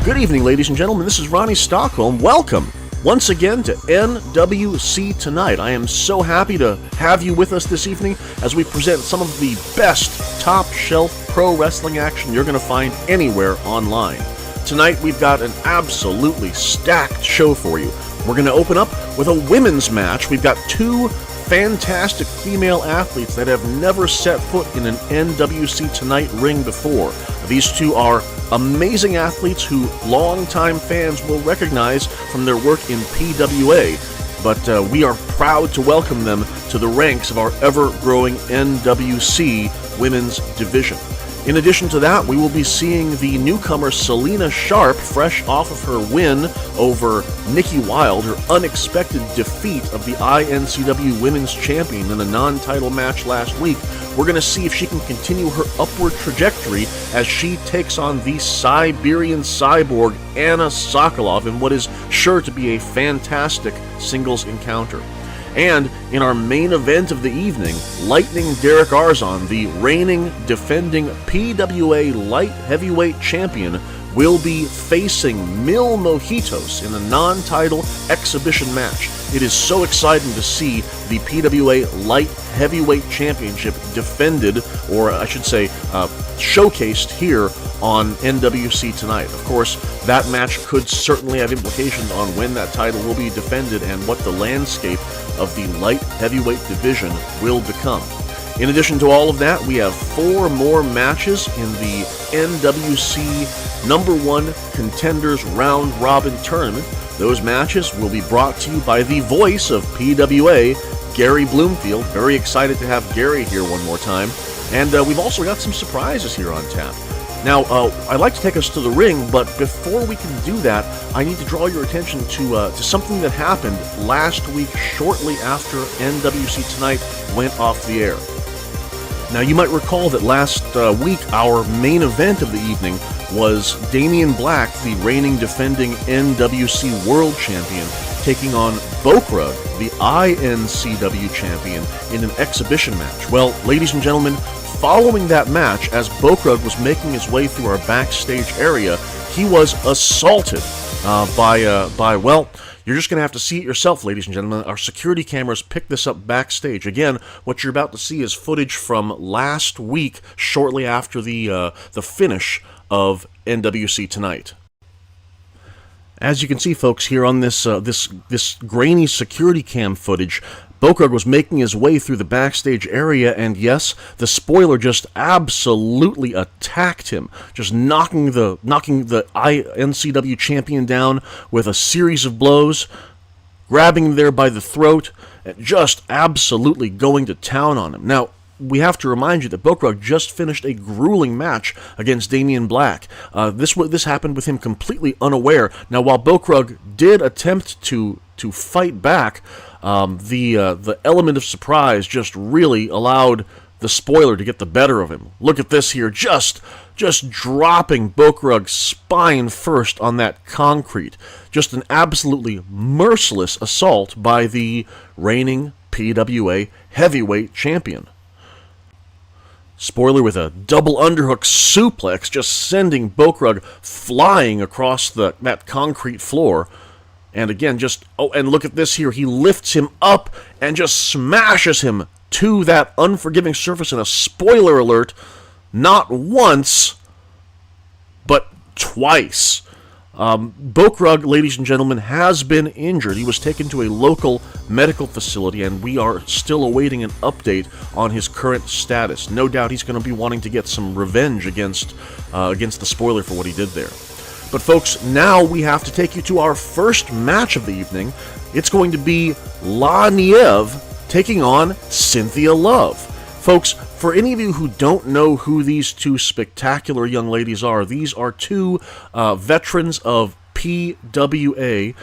Good evening, ladies and gentlemen. This is Ronnie Stockholm. Welcome once again to NWC Tonight. I am so happy to have you with us this evening as we present some of the best top-shelf pro wrestling action you're going to find anywhere online. Tonight, we've got an absolutely stacked show for you. We're going to open up with a women's match. We've got two fantastic female athletes that have never set foot in an NWC Tonight ring before. These two are amazing athletes who longtime fans will recognize from their work in PWA, but we are proud to welcome them to the ranks of our ever-growing NWC women's division. In addition to that, we will be seeing the newcomer Selena Sharp, fresh off of her win over Nikki Wilde, her unexpected defeat of the INCW Women's Champion in a non-title match last week. We're going to see if she can continue her upward trajectory as she takes on the Siberian cyborg Anna Sokolov in what is sure to be a fantastic singles encounter. And in our main event of the evening, Lightning Derek Arzon, the reigning, defending PWA Light Heavyweight Champion, will be facing Mil Mojitos in a non-title exhibition match. It is so exciting to see the PWA Light Heavyweight Championship defended, or I should say, showcased here on NWC Tonight. Of course, that match could certainly have implications on when that title will be defended and what the landscape of the light heavyweight division will become. In addition to all of that, we have 4 more matches in the NWC number 1 Contenders Round Robin Tournament. Those matches will be brought to you by the voice of PWA, Gary Bloomfield. Very excited to have Gary here one more time. And we've also got some surprises here on tap. Now, I'd like to take us to the ring, but before we can do that, I need to draw your attention to something that happened last week shortly after NWC Tonight went off the air. Now, you might recall that last week, our main event of the evening was Damian Black, the reigning defending NWC World Champion, taking on Bokrug, the INCW Champion, in an exhibition match. Well, ladies and gentlemen, following that match, as Bokrug was making his way through our backstage area, he was assaulted by well, you're just going to have to see it yourself, ladies and gentlemen. Our security cameras picked this up backstage. Again, what you're about to see is footage from last week, shortly after the finish of NWC Tonight. As you can see, folks, here on this grainy security cam footage, Bokrug was making his way through the backstage area, and yes, the spoiler just absolutely attacked him, just knocking the INCW champion down with a series of blows, grabbing him there by the throat, and just absolutely going to town on him. Now, we have to remind you that Bokrug just finished a grueling match against Damian Black. This happened with him completely unaware. Now, while Bokrug did attempt to fight back, the element of surprise just really allowed the spoiler to get the better of him. Look at this here, just dropping Bokrug spine first on that concrete. Just an absolutely merciless assault by the reigning PWA heavyweight champion. Spoiler with a double underhook suplex, just sending Bokrug flying across that concrete floor. And again, and look at this here, he lifts him up and just smashes him to that unforgiving surface, and a spoiler alert, not once, but twice. Bokrug, ladies and gentlemen, has been injured. He was taken to a local medical facility, and we are still awaiting an update on his current status. No doubt he's going to be wanting to get some revenge against the spoiler for what he did there. But folks, now we have to take you to our first match of the evening. It's going to be La Nieve taking on Cynthia Love. Folks, for any of you who don't know who these two spectacular young ladies are, these are two veterans of PWA.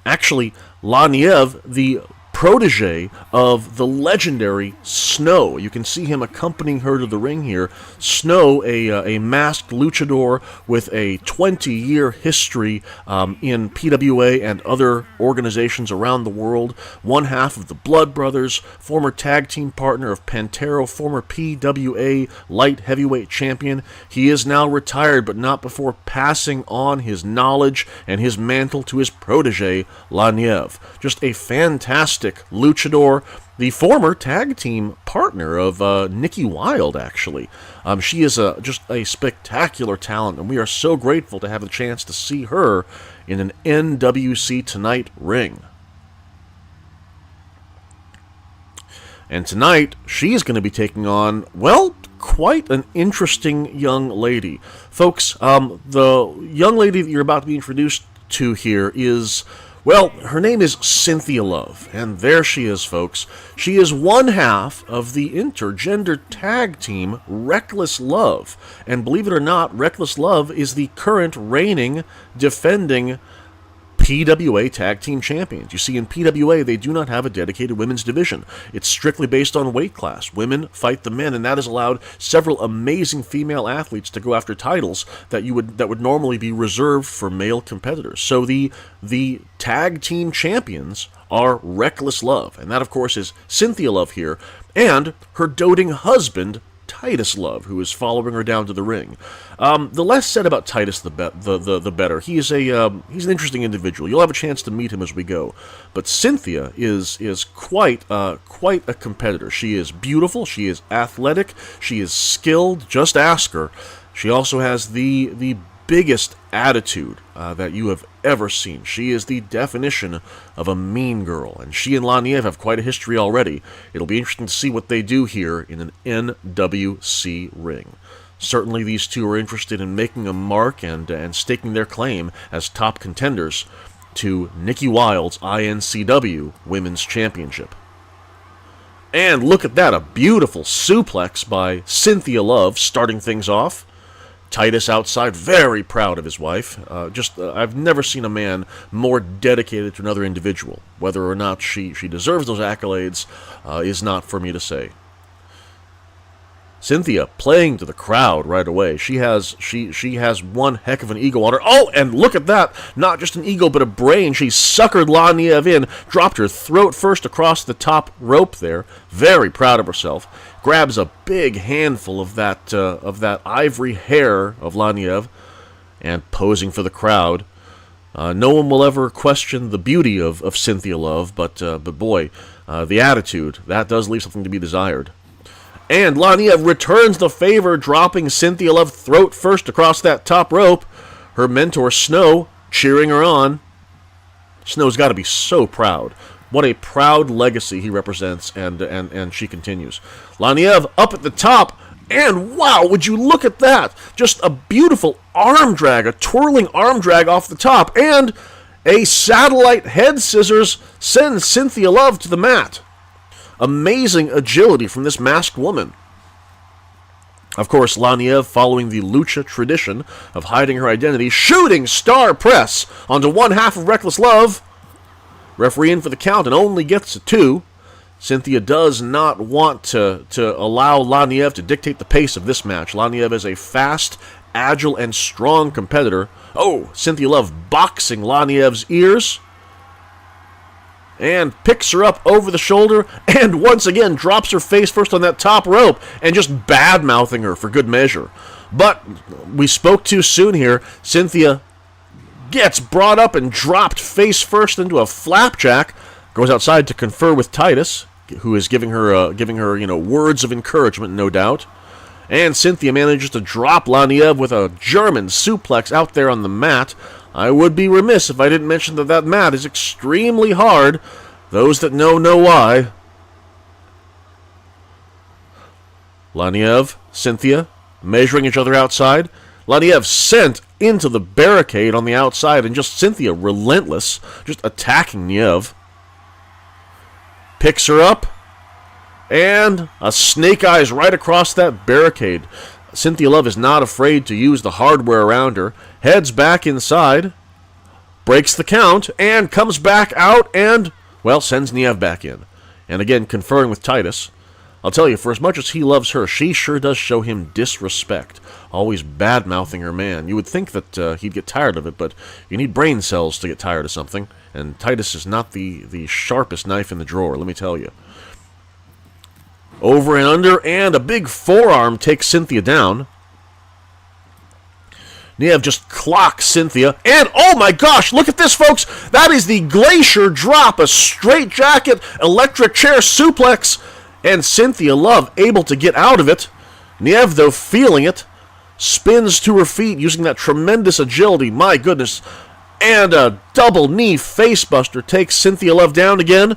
Actually, La Nieve, the protege of the legendary Snow. You can see him accompanying her to the ring here. Snow, a masked luchador with a 20-year history in PWA and other organizations around the world. One half of the Blood Brothers, former tag team partner of Pantero, former PWA light heavyweight champion. He is now retired, but not before passing on his knowledge and his mantle to his protege, La Nieve. Just a fantastic luchador, the former tag team partner of Nikki Wilde, actually. She is just a spectacular talent, and we are so grateful to have the chance to see her in an NWC Tonight ring. And tonight, she's going to be taking on, well, quite an interesting young lady. Folks, the young lady that you're about to be introduced to here is, well, her name is Cynthia Love, and there she is, folks. She is one half of the intergender tag team Reckless Love, and believe it or not, Reckless Love is the current reigning, defending PWA Tag Team Champions. You see, in PWA, they do not have a dedicated women's division. It's strictly based on weight class. Women fight the men, and that has allowed several amazing female athletes to go after titles that would normally be reserved for male competitors. So the Tag Team Champions are Reckless Love, and that, of course, is Cynthia Love here, and her doting husband, Titus Love, who is following her down to the ring. The less said about Titus, the better. He's an interesting individual. You'll have a chance to meet him as we go. But Cynthia is quite a competitor. She is beautiful. She is athletic. She is skilled. Just ask her. She also has the biggest attitude that you have ever seen. She is the definition of a mean girl, and she and La Nieve have quite a history already. It'll be interesting to see what they do here in an NWC ring. Certainly these two are interested in making a mark and staking their claim as top contenders to Nikki Wilde's INCW Women's Championship. And look at that, a beautiful suplex by Cynthia Love starting things off. Titus outside, very proud of his wife. I've never seen a man more dedicated to another individual. Whether or not she deserves those accolades is not for me to say. Cynthia playing to the crowd right away. She has one heck of an ego on her. Oh, and look at that! Not just an ego, but a brain. She suckered La Nieve in, dropped her throat first across the top rope there. Very proud of herself. Grabs a big handful of that ivory hair of La Nieve, and posing for the crowd. No one will ever question the beauty of Cynthia Love, but boy, the attitude, that does leave something to be desired. And La Nieve returns the favor, dropping Cynthia Love throat first across that top rope. Her mentor, Snow, cheering her on. Snow's got to be so proud. What a proud legacy he represents, and she continues. La Nieve up at the top, and wow, would you look at that? Just a beautiful arm drag, a twirling arm drag off the top, and a satellite head scissors sends Cynthia Love to the mat. Amazing agility from this masked woman. Of course, La Nieve, following the lucha tradition of hiding her identity, shooting star press onto one half of Reckless Love. Referee in for the count and only gets a 2. Cynthia does not want to allow La Nieve to dictate the pace of this match. La Nieve is a fast, agile, and strong competitor. Oh, Cynthia Love boxing La Nieve's ears. And picks her up over the shoulder, and once again drops her face first on that top rope, and just bad-mouthing her for good measure. But we spoke too soon here. Cynthia gets brought up and dropped face first into a flapjack, goes outside to confer with Titus. who is giving her words of encouragement, no doubt. And Cynthia manages to drop Laniev with a German suplex out there on the mat. I would be remiss if I didn't mention that mat is extremely hard. Those that know why. Laniev, Cynthia, measuring each other outside. Laniev sent into the barricade on the outside, and just Cynthia relentless, just attacking Niev. Picks her up, and a snake eyes right across that barricade. Cynthia Love is not afraid to use the hardware around her, heads back inside, breaks the count, and comes back out and, well, sends Niev back in. And again, conferring with Titus. I'll tell you, for as much as he loves her, she sure does show him disrespect, always bad-mouthing her man. You would think that he'd get tired of it, but you need brain cells to get tired of something, and Titus is not the sharpest knife in the drawer, let me tell you. Over and under, and a big forearm takes Cynthia down. Niev just clocks Cynthia, and oh my gosh, look at this, folks! That is the Glacier Drop, a straight jacket, electric chair suplex, and Cynthia Love able to get out of it. Niev, though, feeling it, spins to her feet using that tremendous agility, my goodness, and a double knee facebuster takes Cynthia Love down again.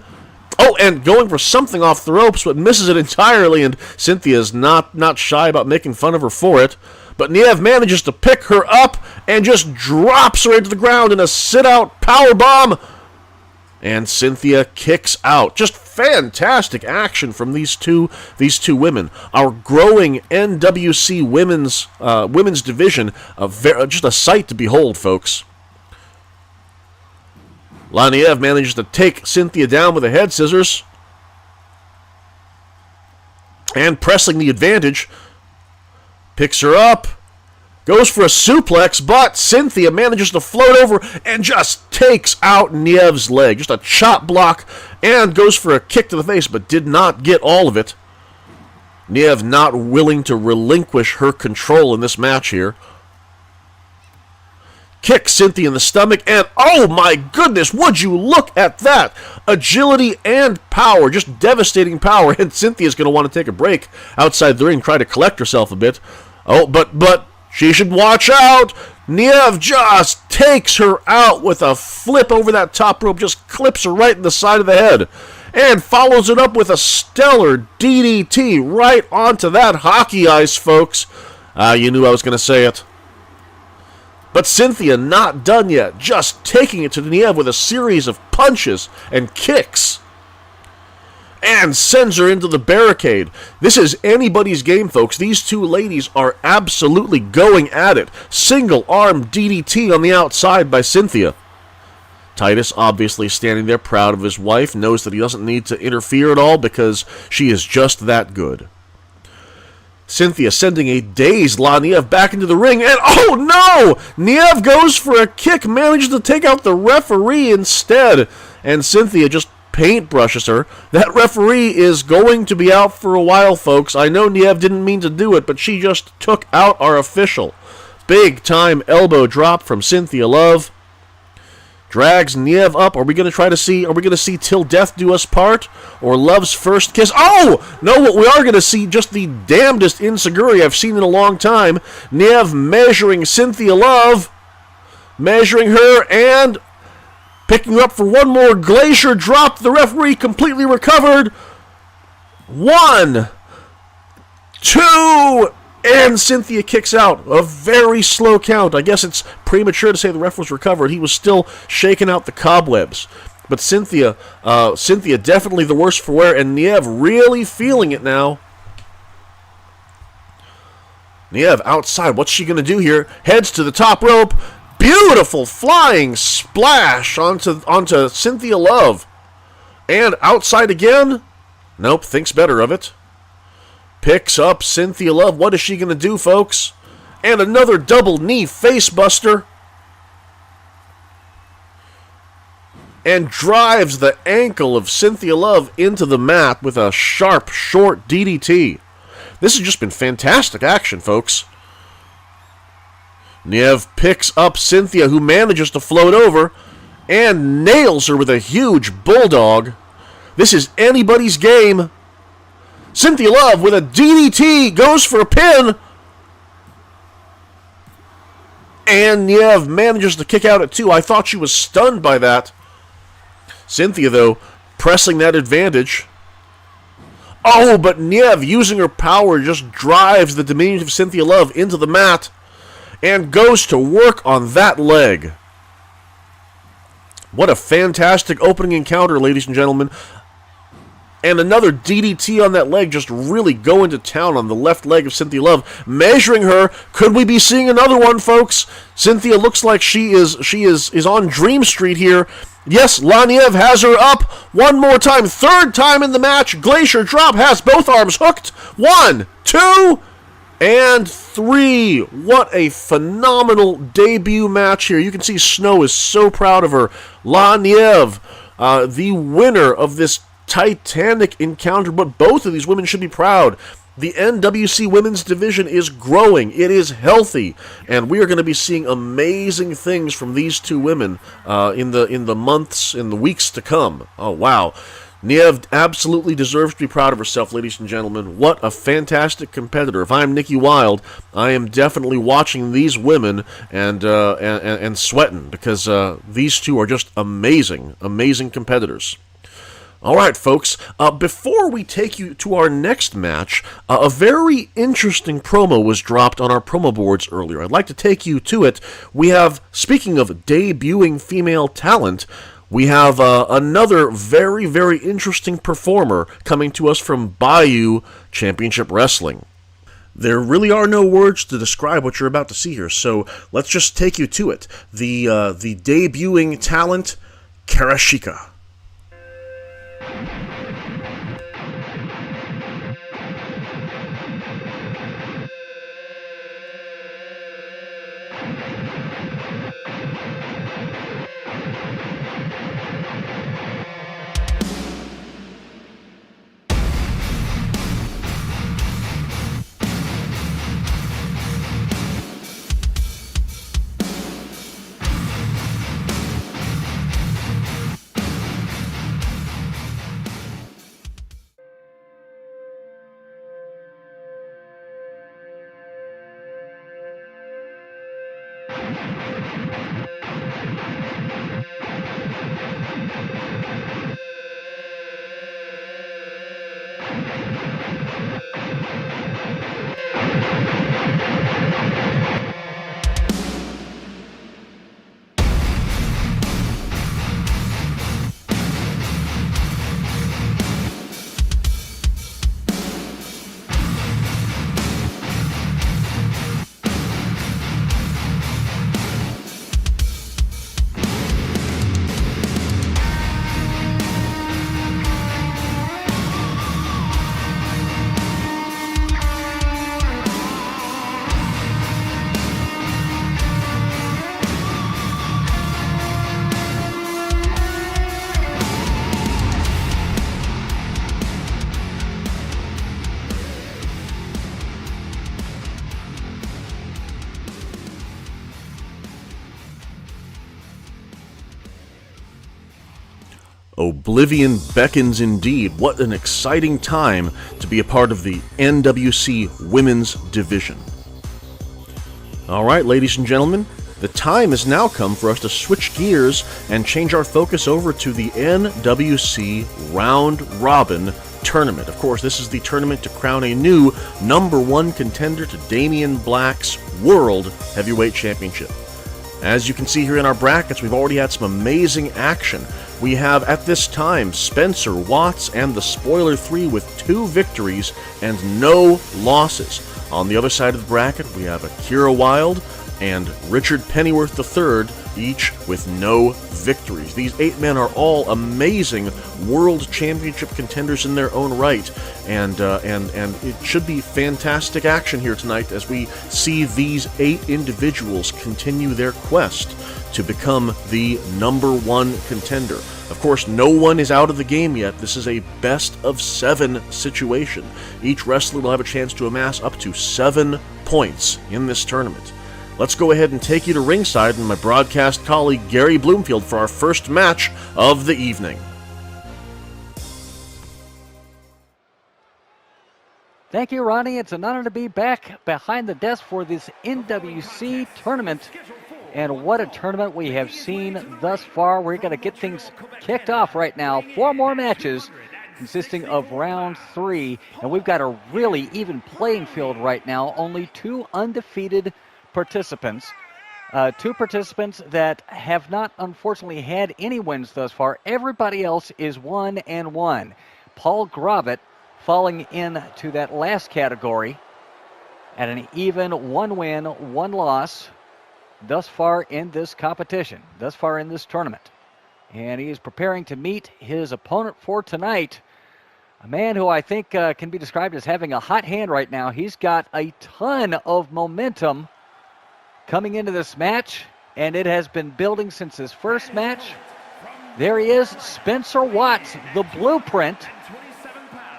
Oh, and going for something off the ropes, but misses it entirely, and Cynthia's not shy about making fun of her for it. But Niev manages to pick her up and just drops her into the ground in a sit-out powerbomb. And Cynthia kicks out. Just fantastic action from these two women. Our growing NWC women's division, just a sight to behold, folks. Laniev manages to take Cynthia down with the head scissors. And pressing the advantage, picks her up, goes for a suplex, but Cynthia manages to float over and just takes out Niev's leg. Just a chop block, and goes for a kick to the face, but did not get all of it. Niev not willing to relinquish her control in this match here. Kicks Cynthia in the stomach, and oh my goodness, would you look at that! Agility and power, just devastating power, and Cynthia's going to want to take a break outside the ring, try to collect herself a bit. Oh, but she should watch out! Niev just takes her out with a flip over that top rope, just clips her right in the side of the head, and follows it up with a stellar DDT right onto that hockey ice, folks. You knew I was going to say it. But Cynthia not done yet, just taking it to Niev with a series of punches and kicks. And sends her into the barricade. This is anybody's game, folks. These two ladies are absolutely going at it. Single arm DDT on the outside by Cynthia. Titus, obviously standing there proud of his wife, knows that he doesn't need to interfere at all because she is just that good. Cynthia sending a dazed Laniev back into the ring, and oh no! Niev goes for a kick, manages to take out the referee instead, and Cynthia just paintbrushes her. That referee is going to be out for a while, folks. I know Niev didn't mean to do it, but she just took out our official. Big time elbow drop from Cynthia Love. Drags Niev up. Are we going to see Till Death Do Us Part? Or Love's First Kiss? Oh! No, what we are going to see, just the damnedest enziguri I've seen in a long time. Niev measuring Cynthia Love. Measuring her and picking her up for one more Glacier Drop. The referee completely recovered. 1, 2... And Cynthia kicks out. A very slow count. I guess it's premature to say the ref was recovered. He was still shaking out the cobwebs. But Cynthia definitely the worse for wear, and Niev really feeling it now. Niev outside. What's she going to do here? Heads to the top rope. Beautiful flying splash onto Cynthia Love. And outside again. Nope, thinks better of it. Picks up Cynthia Love. What is she going to do, folks? And another double knee facebuster. And drives the ankle of Cynthia Love into the mat with a sharp, short DDT. This has just been fantastic action, folks. Niev picks up Cynthia, who manages to float over, and nails her with a huge bulldog. This is anybody's game. Cynthia Love with a DDT goes for a pin. And Niev manages to kick out at 2. I thought she was stunned by that. Cynthia, though, pressing that advantage. Oh, but Niev, using her power, just drives the diminutive Cynthia Love into the mat and goes to work on that leg. What a fantastic opening encounter, ladies and gentlemen. And another DDT on that leg, just really going to town on the left leg of Cynthia Love, measuring her. Could we be seeing another one, folks? Cynthia looks like she is on Dream Street here. Yes, Laniev has her up one more time. Third time in the match. Glacier Drop has both arms hooked. 1, 2, and 3. What a phenomenal debut match here. You can see Snow is so proud of her. Laniev, the winner of this titanic encounter, but both of these women should be proud. The NWC Women's Division is growing. It is healthy, and we are going to be seeing amazing things from these two women in the months, in the weeks to come. Oh, wow. Niev absolutely deserves to be proud of herself, ladies and gentlemen. What a fantastic competitor. If I'm Nikki Wilde, I am definitely watching these women and sweating, because these two are just amazing, amazing competitors. All right, folks, before we take you to our next match, a very interesting promo was dropped on our promo boards earlier. I'd like to take you to it. We have, speaking of debuting female talent, we have another very, very interesting performer coming to us from Bayou Championship Wrestling. There really are no words to describe what you're about to see here, so let's just take you to it. The debuting talent, Karashika. Oblivion beckons indeed. What an exciting time to be a part of the NWC Women's Division. Alright, ladies and gentlemen, the time has now come for us to switch gears and change our focus over to the NWC Round Robin Tournament. Of course, this is the tournament to crown a new #1 contender to Damian Black's World Heavyweight Championship. As you can see here in our brackets, we've already had some amazing action. We have, at this time, Spencer Watts and the Spoiler 3 with 2 victories and no losses. On the other side of the bracket, we have Akira Wilde and Richard Pennyworth III, each with no victories. These 8 men are all amazing World Championship contenders in their own right, and it should be fantastic action here tonight as we see these 8 individuals continue their quest to become the #1 contender. Of course, no one is out of the game yet. This is a best-of-7 situation. Each wrestler will have a chance to amass up to 7 points in this tournament. Let's go ahead and take you to ringside and my broadcast colleague Gary Bloomfield for our first match of the evening. Thank you, Ronnie. It's an honor to be back behind the desk for this NWC tournament. And what a tournament we have seen thus far. We're going to get things kicked off right now. 4 more matches consisting of round 3. And we've got a really even playing field right now. Only 2 undefeated participants. 2 participants that have not, unfortunately, had any wins thus far. Everybody else is 1-1. Paul Gravitt falling into that last category at an even 1 win, 1 loss thus far in this competition, thus far in this tournament. And he is preparing to meet his opponent for tonight, a man who I think can be described as having a hot hand right now. He's got a ton of momentum coming into this match, and it has been building since his first match. There he is, Spencer Watts, the blueprint,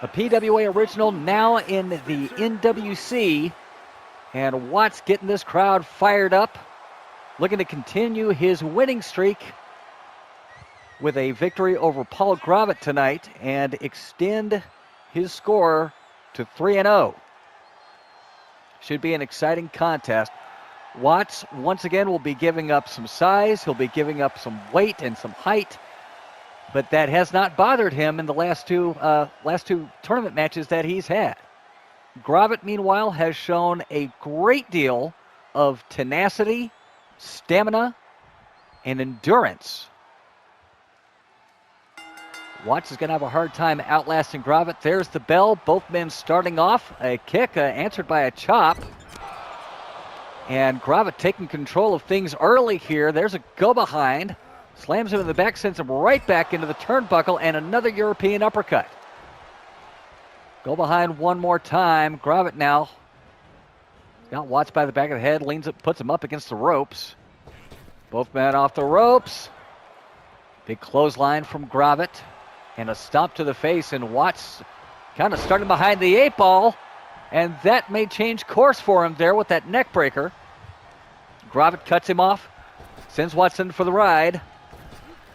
a PWA original, now in the NWC. And Watts getting this crowd fired up, looking to continue his winning streak with a victory over Paul Gravitt tonight and extend his score to 3-0. Should be an exciting contest. Watts, once again, will be giving up some size. He'll be giving up some weight and some height. But that has not bothered him in the last two tournament matches that he's had. Gravitt, meanwhile, has shown a great deal of tenacity, stamina, and endurance. Watts is going to have a hard time outlasting Gravitt. There's the bell. Both men starting off. A kick answered by a chop. And Gravitt taking control of things early here. There's a go behind. Slams him in the back, sends him right back into the turnbuckle, and another European uppercut. Go behind one more time. Gravitt now got Watts by the back of the head, leans it, puts him up against the ropes. Both men off the ropes. Big clothesline from Gravitt, and a stomp to the face, and Watts kind of starting behind the 8 ball, and that may change course for him there with that neck breaker. Gravitt cuts him off, sends Watts in for the ride.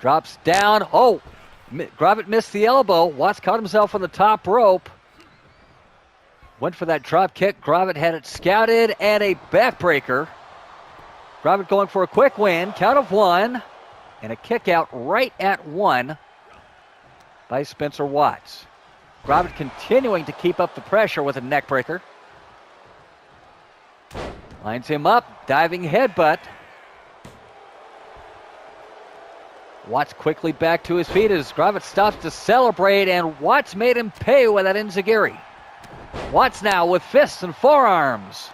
Drops down. Oh, Gravitt missed the elbow. Watts caught himself on the top rope. Went for that drop kick. Gravitt had it scouted, and a backbreaker. Gravitt going for a quick win. Count of 1. And a kick out right at 1 by Spencer Watts. Gravitt continuing to keep up the pressure with a neck breaker. Lines him up. Diving headbutt. Watts quickly back to his feet as Gravitt stops to celebrate, and Watts made him pay with that enziguri. Watts now with fists and forearms.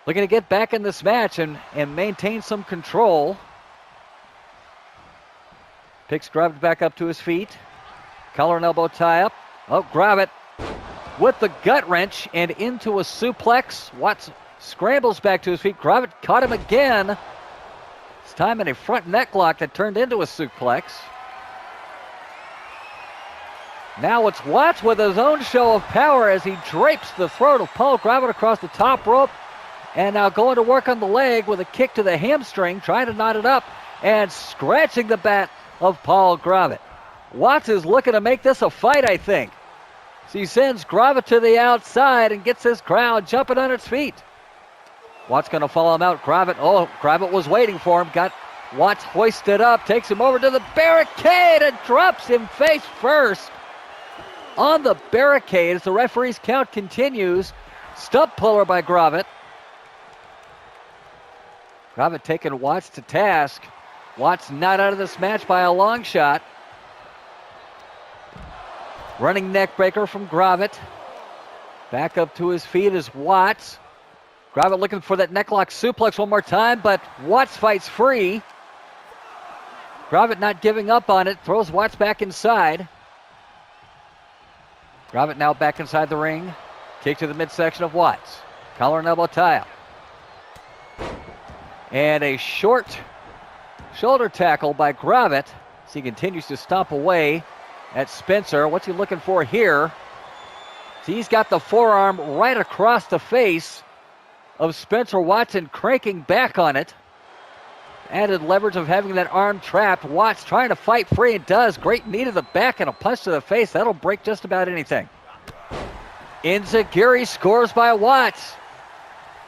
Looking to get back in this match and maintain some control. Picks Gravitt back up to his feet. Collar and elbow tie up. Oh, Gravitt with the gut wrench and into a suplex. Watts scrambles back to his feet. Gravitt caught him again. Time in a front neck lock that turned into a suplex. Now it's Watts with his own show of power as he drapes the throat of Paul Gravitt across the top rope. And now going to work on the leg with a kick to the hamstring, trying to knot it up and scratching the bat of Paul Gravitt. Watts is looking to make this a fight, I think. So he sends Gravitt to the outside and gets his crowd jumping on its feet. Watts going to follow him out. Gravitt was waiting for him. Got Watts hoisted up. Takes him over to the barricade and drops him face first on the barricade as the referee's count continues. Stump puller by Gravitt. Gravitt taking Watts to task. Watts not out of this match by a long shot. Running neck breaker from Gravitt. Back up to his feet is Watts. Gravitt looking for that necklock suplex one more time, but Watts fights free. Gravitt not giving up on it, throws Watts back inside. Gravitt now back inside the ring. Kick to the midsection of Watts. Collar and elbow tie-up. And a short shoulder tackle by Gravitt as he continues to stomp away at Spencer. What's he looking for here? So he's got the forearm right across the face of Spencer Watson, cranking back on it. Added leverage of having that arm trapped. Watts trying to fight free and does. Great knee to the back and a punch to the face. That'll break just about anything. Enziguri scores by Watts.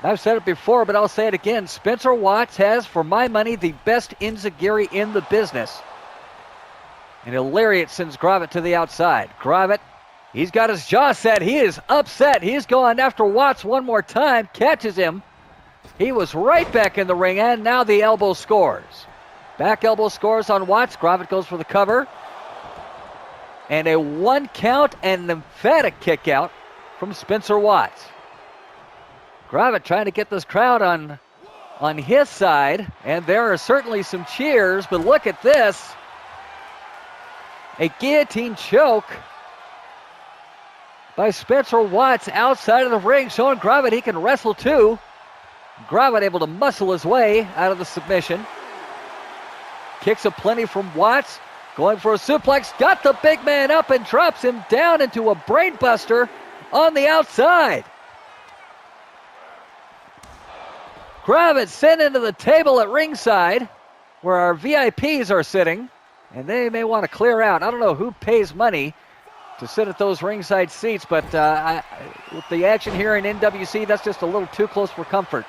I've said it before, but I'll say it again. Spencer Watts has, for my money, the best enziguri in the business. And a lariat sends Gravett to the outside. Gravett, he's got his jaw set. He is upset. He's going after Watts one more time. Catches him. He was right back in the ring, and now the elbow scores. Back elbow scores on Watts. Gravett goes for the cover. And a 1 count and an emphatic kick out from Spencer Watts. Gravett trying to get this crowd on his side, and there are certainly some cheers, but look at this. A guillotine choke by Spencer Watts outside of the ring, showing Gravett he can wrestle too. Gravett able to muscle his way out of the submission. Kicks aplenty from Watts, going for a suplex, got the big man up and drops him down into a brainbuster on the outside. Gravett sent into the table at ringside where our VIPs are sitting, and they may want to clear out. I don't know who pays money to sit at those ringside seats, but with the action here in NWC, that's just a little too close for comfort.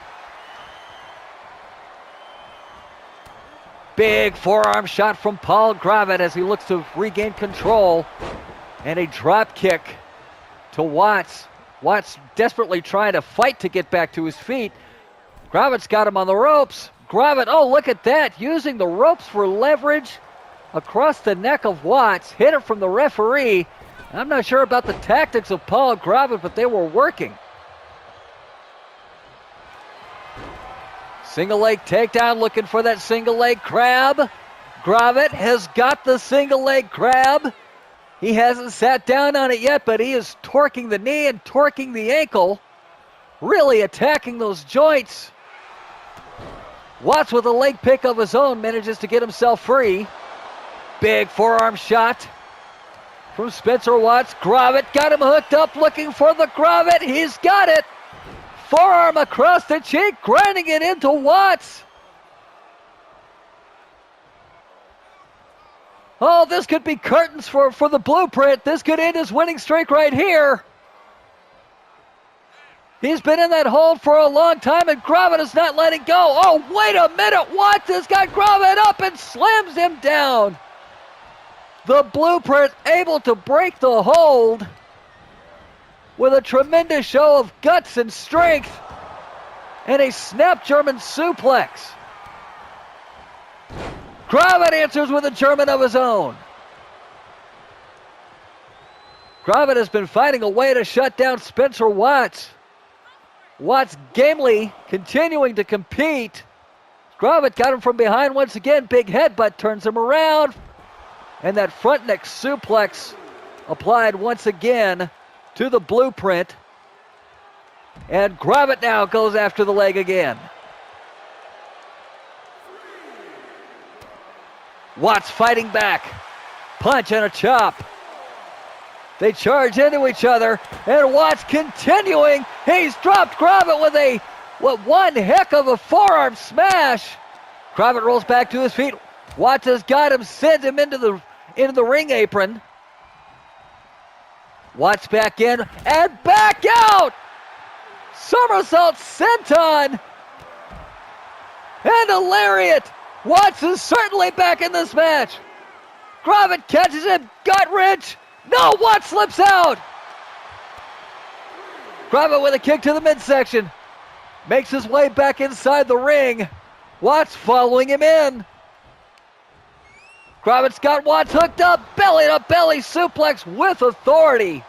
Big forearm shot from Paul Gravett as he looks to regain control, and a drop kick to Watts. Watts desperately trying to fight to get back to his feet. Gravett's got him on the ropes. Gravett, oh, look at that, using the ropes for leverage across the neck of Watts. Hit it from the referee. I'm not sure about the tactics of Paul Gravett, but they were working. Single leg takedown, looking for that single leg grab. Gravett has got the single leg grab. He hasn't sat down on it yet, but he is torquing the knee and torquing the ankle, really attacking those joints. Watts with a leg pick of his own manages to get himself free. Big forearm shot from Spencer Watts. Gravett got him hooked up, looking for the Gravett. He's got it. Forearm across the cheek, grinding it into Watts. Oh, this could be curtains for the Blueprint. This could end his winning streak right here. He's been in that hold for a long time, and Gravett is not letting go. Oh, wait a minute. Watts has got Gravett up and slams him down. The Blueprint able to break the hold with a tremendous show of guts and strength and a snap German suplex. Gravett answers with a German of his own. Gravett has been finding a way to shut down Spencer Watts. Watts gamely continuing to compete. Gravett got him from behind once again. Big headbutt turns him around. And that front neck suplex applied once again to the Blueprint. And Gravett now goes after the leg again. Watts fighting back. Punch and a chop. They charge into each other, and Watts continuing. He's dropped Gravett with one heck of a forearm smash. Gravett rolls back to his feet. Watts has got him, sends him into the ring apron. Watts back in and back out. Somersault senton and a lariat. Watts is certainly back in this match. Gravett catches him, gut wrench. No, Watts slips out. Gravett with a kick to the midsection. Makes his way back inside the ring. Watts following him in. Gravett's got Watts hooked up. Belly to belly suplex with authority.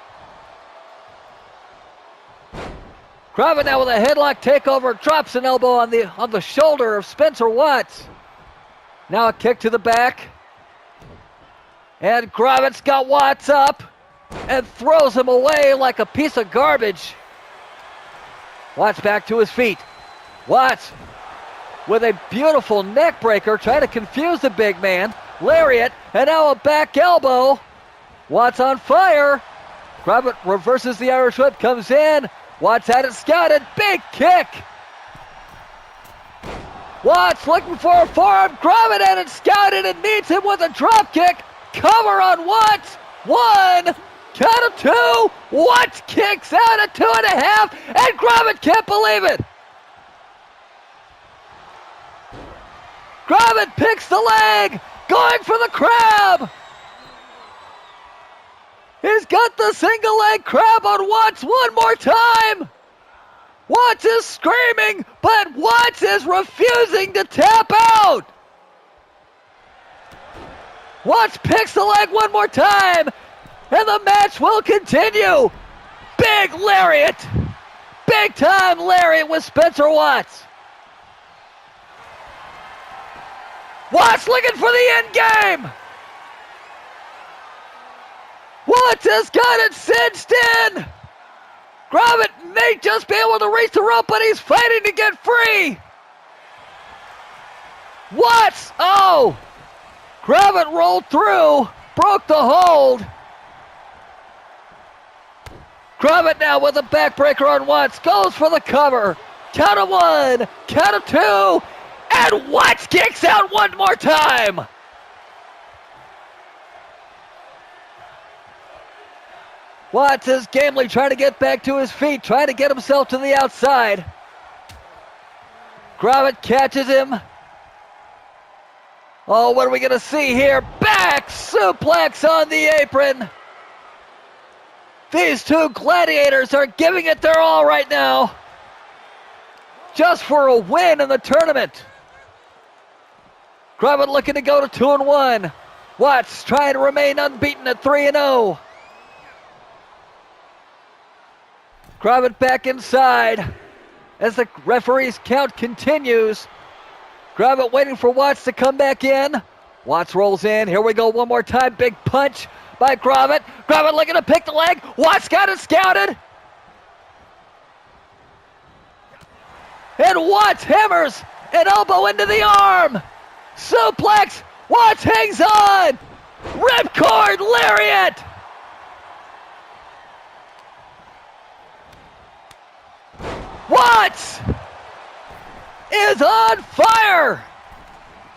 Gravett now with a headlock takeover. Drops an elbow on the shoulder of Spencer Watts. Now a kick to the back. And Gravett's got Watts up and throws him away like a piece of garbage. Watts back to his feet. Watts with a beautiful neck breaker trying to confuse the big man. Lariat and now a back elbow. Watts on fire. Gravett reverses the Irish whip, comes in. Watts had it scouted. Big kick. Watts looking for a forearm. Gravett had it scouted and meets him with a drop kick. Cover on Watts. 1, Count of two. Watts kicks out at 2.5, and Gravett can't believe it. Gravett picks the leg, going for the crab. He's got the single leg crab on Watts one more time. Watts is screaming, but Watts is refusing to tap out. Watts picks the leg one more time, and the match will continue. Big lariat. Big time lariat with Spencer Watts. Watts looking for the end game. Watts has got it cinched in. Gravett may just be able to reach the rope, but he's fighting to get free. Watts, oh! Gravett rolled through, broke the hold. Gravett now with a backbreaker on Watts, goes for the cover. Count of one, count of two, and Watts kicks out one more time. Watts is gamely trying to get back to his feet, trying to get himself to the outside. Gravett catches him. Oh, what are we going to see here? Back suplex on the apron. These two gladiators are giving it their all right now, just for a win in the tournament. Gravett looking to go to 2-1. Watts trying to remain unbeaten at 3-0. Gravett back inside as the referee's count continues. Gravett waiting for Watts to come back in. Watts rolls in. Here we go one more time. Big punch by Gravett. Gravett looking to pick the leg. Watts got it scouted. And Watts hammers an elbow into the arm. Suplex. Watts hangs on. Ripcord lariat. Watts is on fire!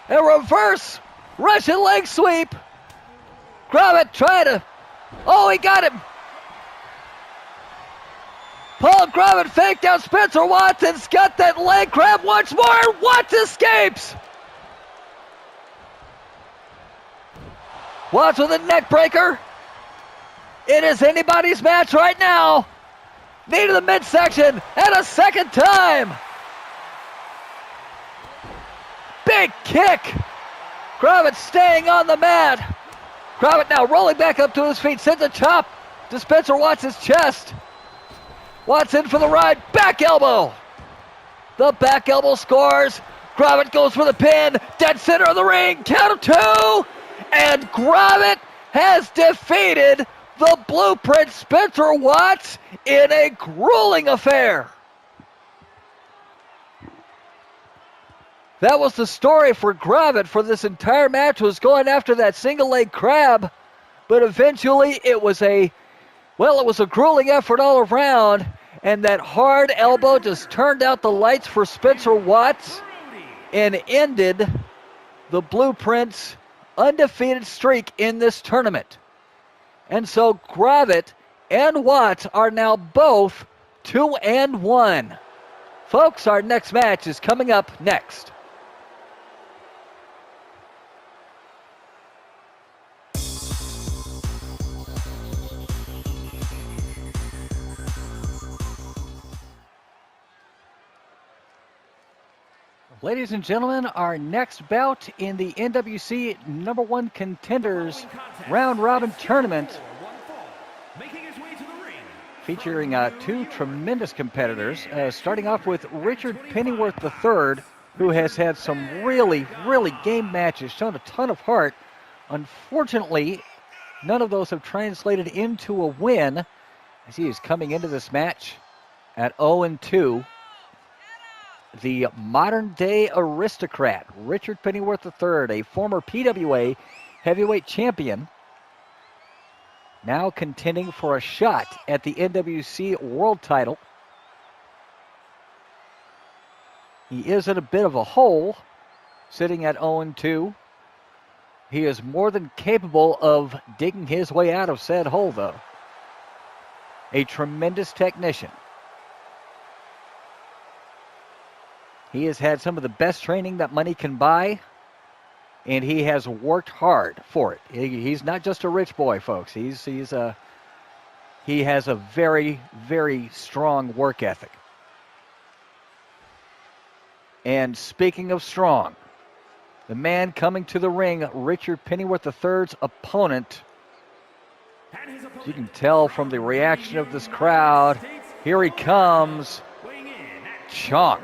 A reverse Russian leg sweep. Gravett trying to, oh, he got him. Paul Gravett faked out Spencer Watts and got that leg grab once more. Watts escapes. Watts with a neck breaker. It is anybody's match right now. Knee to the midsection, and a second time. Big kick. Gravett staying on the mat. Gravett now rolling back up to his feet, sends a chop to Spencer Watts' chest. Watts in for the ride, back elbow. The back elbow scores. Gravett goes for the pin, dead center of the ring, count of two, and Gravett has defeated the Blueprint Spencer Watts in a grueling affair. That was the story for Gravett for this entire match, was going after that single leg crab, but eventually it was a grueling effort all around, and that hard elbow just turned out the lights for Spencer Watts and ended the Blueprint's undefeated streak in this tournament. And so Gravett and Watts are now both 2-1. Folks, our next match is coming up next. Ladies and gentlemen, our next bout in the NWC number one contenders round robin tournament, featuring two tremendous competitors, starting off with Richard Pennyworth III, who has had some really game matches, shown a ton of heart. Unfortunately, none of those have translated into a win, as he is coming into this match at 0-2. The modern-day aristocrat, Richard Pennyworth III, a former PWA heavyweight champion, now contending for a shot at the NWC world title. He is in a bit of a hole, sitting at 0-2. He is more than capable of digging his way out of said hole, though. a tremendous technician. He has had some of the best training that money can buy, and he has worked hard for it. He's not just a rich boy, folks. He has a very, very strong work ethic. And speaking of strong, the man coming to the ring, Richard Pennyworth III's opponent. You can tell from the reaction of this crowd. Here he comes, Chonk.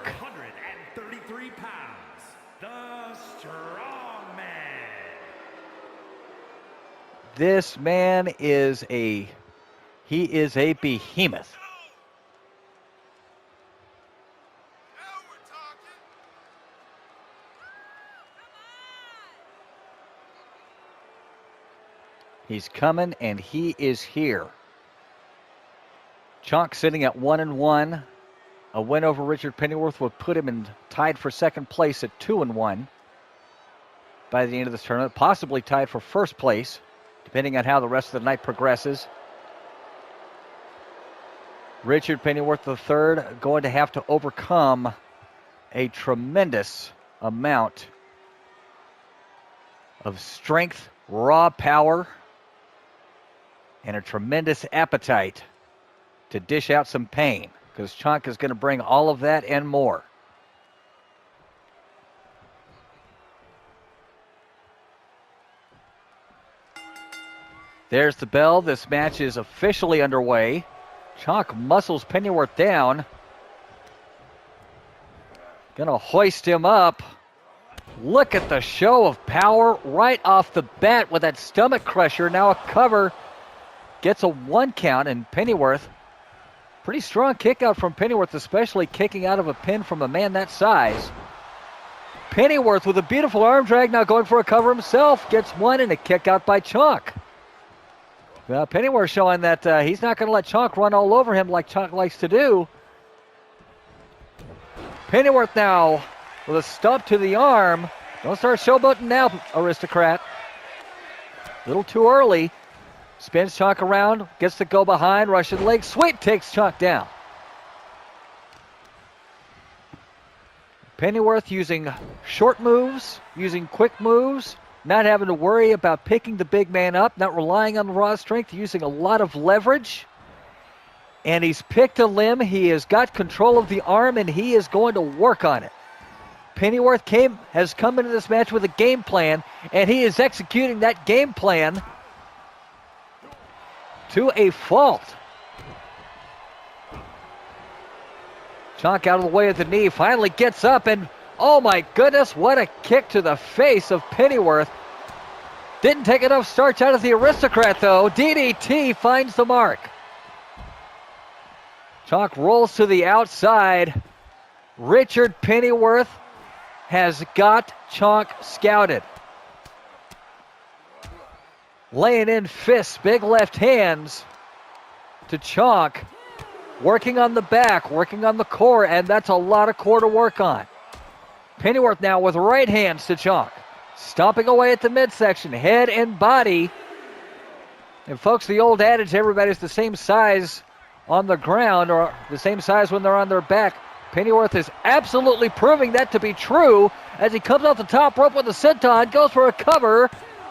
This man is a behemoth. He's coming, and he is here. Chonk sitting at 1-1. A win over Richard Pennyworth would put him tied for second place at 2-1 by the end of this tournament, possibly tied for first place, depending on how the rest of the night progresses. Richard Pennyworth III going to have to overcome a tremendous amount of strength, raw power, and a tremendous appetite to dish out some pain, because Chonk is going to bring all of that and more. There's the bell. This match is officially underway. Chonk muscles Pennyworth down. Gonna hoist him up. Look at the show of power right off the bat with that stomach crusher. Now a cover. Gets a 1 count, and Pennyworth, pretty strong kick out from Pennyworth, especially kicking out of a pin from a man that size. Pennyworth with a beautiful arm drag, now going for a cover himself. Gets one and a kick out by Chonk. Well, Pennyworth showing that he's not going to let Chonk run all over him like Chonk likes to do. Pennyworth now with a stomp to the arm. Don't start showboating now, aristocrat. A little too early. Spins Chonk around, gets to go behind, Russian leg sweep, takes Chonk down. Pennyworth using short moves, using quick moves, not having to worry about picking the big man up, not relying on raw strength, using a lot of leverage. And he's picked a limb, he has got control of the arm, and he is going to work on it. Pennyworth has come into this match with a game plan, and he is executing that game plan to a fault. Chonk out of the way of the knee, finally gets up, and oh my goodness, what a kick to the face of Pennyworth. Didn't take enough starch out of the aristocrat though. DDT finds the mark. Chonk rolls to the outside. Richard Pennyworth has got Chonk scouted. Laying in fists, big left hands to Chonk. Working on the back, working on the core, and that's a lot of core to work on. Pennyworth now with right hands to Chonk. Stomping away at the midsection, head and body. And folks, the old adage, everybody's the same size on the ground, or the same size when they're on their back. Pennyworth is absolutely proving that to be true as he comes off the top rope with a senton, goes for a cover,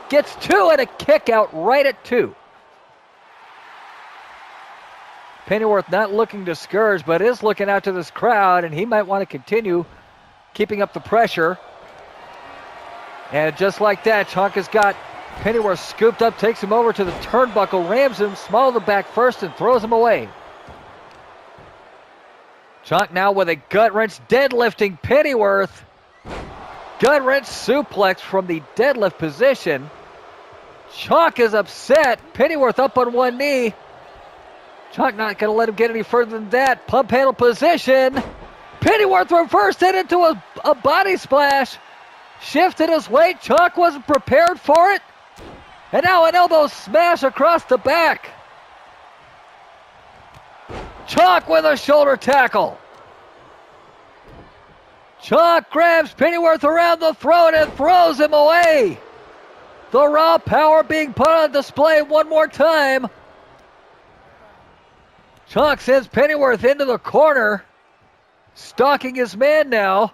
gets two and a kick out right at 2. Pennyworth not looking discouraged, but is looking out to this crowd, and he might want to continue keeping up the pressure. And just like that, Chonk has got Pennyworth scooped up, takes him over to the turnbuckle, rams him, small to the back first, and throws him away. Chonk now with a gut wrench, deadlifting Pennyworth. Gut wrench suplex from the deadlift position. Chonk is upset. Pennyworth up on one knee. Chonk not going to let him get any further than that. Pump handle position. Pennyworth reversed it into a body splash. Shifted his weight. Chonk wasn't prepared for it. And now an elbow smash across the back. Chonk with a shoulder tackle. Chonk grabs Pennyworth around the throat and throws him away. The raw power being put on display one more time. Chalk sends Pennyworth into the corner. Stalking his man now.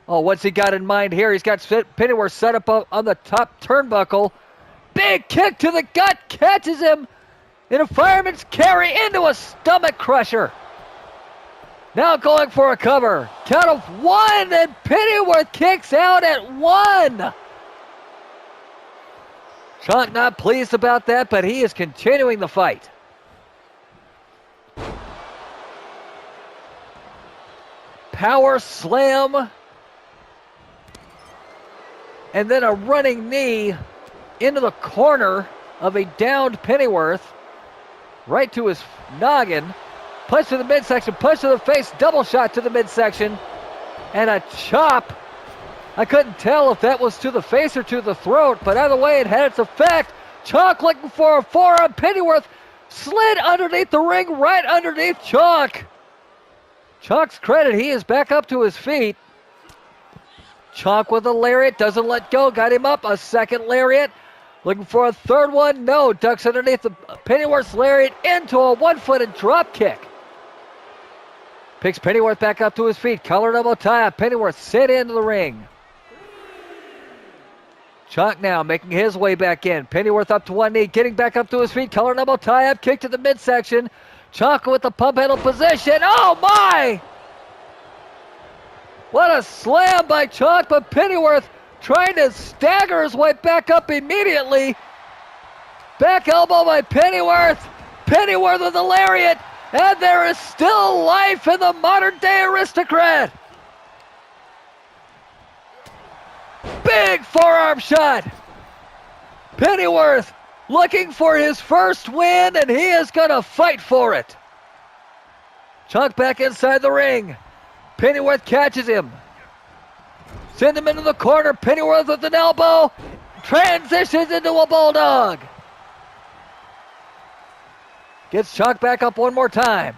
Oh, what's he got in mind here? He's got Pennyworth set up on the top turnbuckle. Big kick to the gut. Catches him in a fireman's carry into a stomach crusher. Now going for a cover. Count of 1, and Pennyworth kicks out at 1. Chalk not pleased about that, but he is continuing the fight. Power slam. And then a running knee into the corner of a downed Pennyworth. Right to his noggin. Punch to the midsection, punch to the face, double shot to the midsection. And a chop. I couldn't tell if that was to the face or to the throat, but either way it had its effect. Chalk looking for a forearm. Pennyworth slid underneath the ring, right underneath Chalk. Chalk's credit, he is back up to his feet. Chalk with a lariat, doesn't let go, got him up. A second lariat, looking for a third one. No, ducks underneath the Pennyworth's lariat into a one-footed drop kick. Picks Pennyworth back up to his feet. Collar double tie up. Pennyworth sit into the ring. Chalk now making his way back in. Pennyworth up to one knee, getting back up to his feet. Collar double tie up, kick to the midsection. Chalk with the pump handle position. Oh my! What a slam by Chalk, but Pennyworth trying to stagger his way back up immediately. Back elbow by Pennyworth. Pennyworth with the lariat. And there is still life in the modern day aristocrat. Big forearm shot. Pennyworth looking for his first win, and he is going to fight for it. Chalk back inside the ring. Pennyworth catches him. Send him into the corner. Pennyworth with an elbow. Transitions into a bulldog. Gets Chalk back up one more time.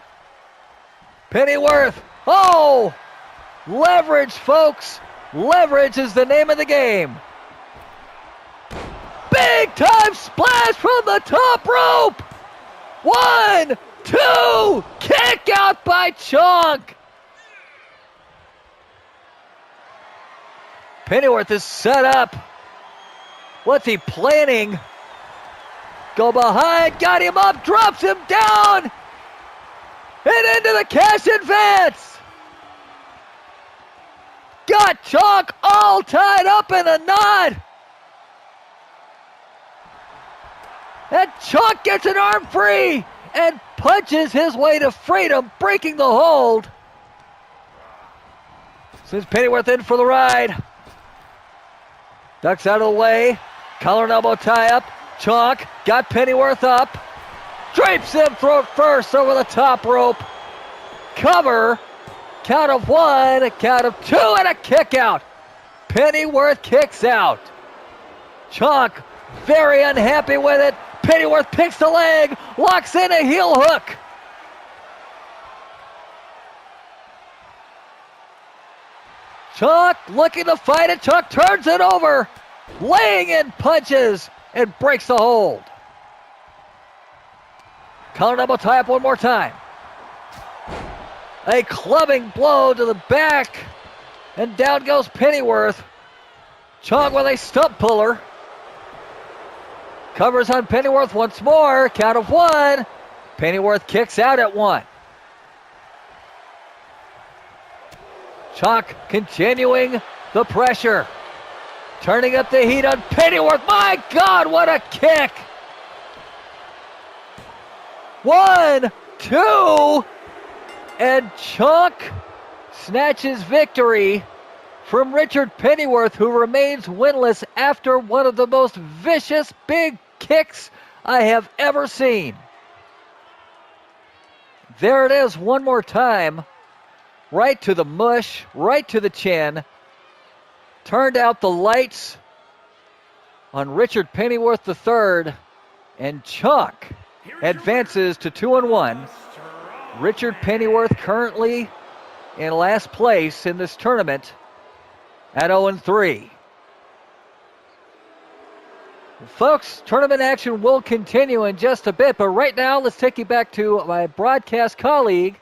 Pennyworth. Oh! Leverage, folks. Leverage is the name of the game. Big time splash from the top rope. 1, 2. Kick out by Chalk. Pennyworth is set up. What's he planning? Go behind, got him up, drops him down, and into the cash advance. Got Chalk all tied up in a knot. And Chalk gets an arm free and punches his way to freedom, breaking the hold. Sends Pennyworth in for the ride. Ducks out of the way. Collar and elbow tie up. Chalk got Pennyworth up. Drapes him throat first over the top rope. Cover. Count of 1, a count of 2, and a kick out. Pennyworth kicks out. Chalk very unhappy with it. Pennyworth picks the leg, locks in a heel hook. Chalk looking to fight it. Chalk turns it over, laying in punches and breaks the hold. Collar double tie up one more time. A clubbing blow to the back, and down goes Pennyworth. Chalk with a stump puller. Covers on Pennyworth once more. Count of 1. Pennyworth kicks out at 1. Chalk continuing the pressure. Turning up the heat on Pennyworth. My God, what a kick! 1, 2, and Chalk snatches victory from Richard Pennyworth, who remains winless after one of the most vicious big kicks I have ever seen. There it is one more time. Right to the mush, right to the chin. Turned out the lights on Richard Pennyworth III, and Chalk advances to 2-1. Richard Pennyworth currently in last place in this tournament at 0-3. Folks, tournament action will continue in just a bit, but right now let's take you back to my broadcast colleague.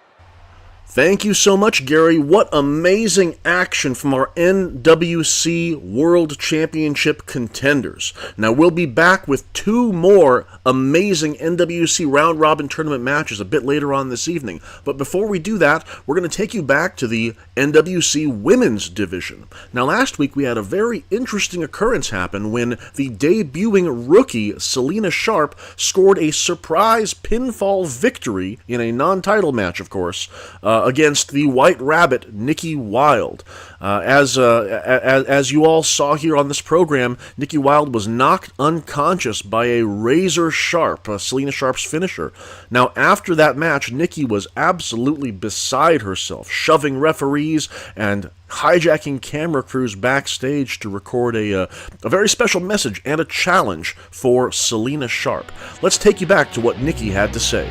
Thank you so much, Gary. What amazing action from our NWC World Championship contenders. Now, we'll be back with 2 more amazing NWC round-robin tournament matches a bit later on this evening. But before we do that, we're going to take you back to the NWC Women's Division. Now, last week we had a very interesting occurrence happen when the debuting rookie, Selena Sharp, scored a surprise pinfall victory in a non-title match, of course, against the White Rabbit, Nikki Wilde. As you all saw here on this program, Nikki Wilde was knocked unconscious by a razor sharp, Selena Sharp's finisher. Now, after that match, Nikki was absolutely beside herself, shoving referees and hijacking camera crews backstage to record a very special message and a challenge for Selena Sharp. Let's take you back to what Nikki had to say.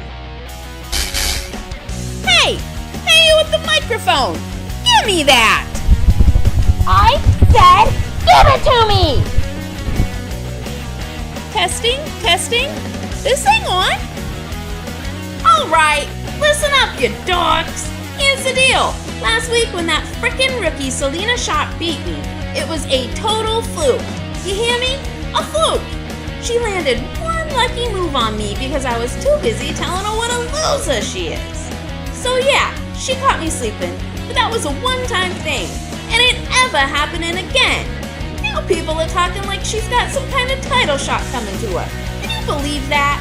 Hey! Hey, you with the microphone! Give me that! I said, give it to me! Testing? This thing on? Alright, listen up, you dogs! Here's the deal. Last week when that frickin' rookie Selena Sharp beat me, it was a total fluke. You hear me? A fluke! She landed one lucky move on me because I was too busy telling her what a loser she is. So yeah, she caught me sleeping, but that was a one-time thing. It ain't ever happening again. Now people are talking like she's got some kind of title shot coming to her. Can you believe that?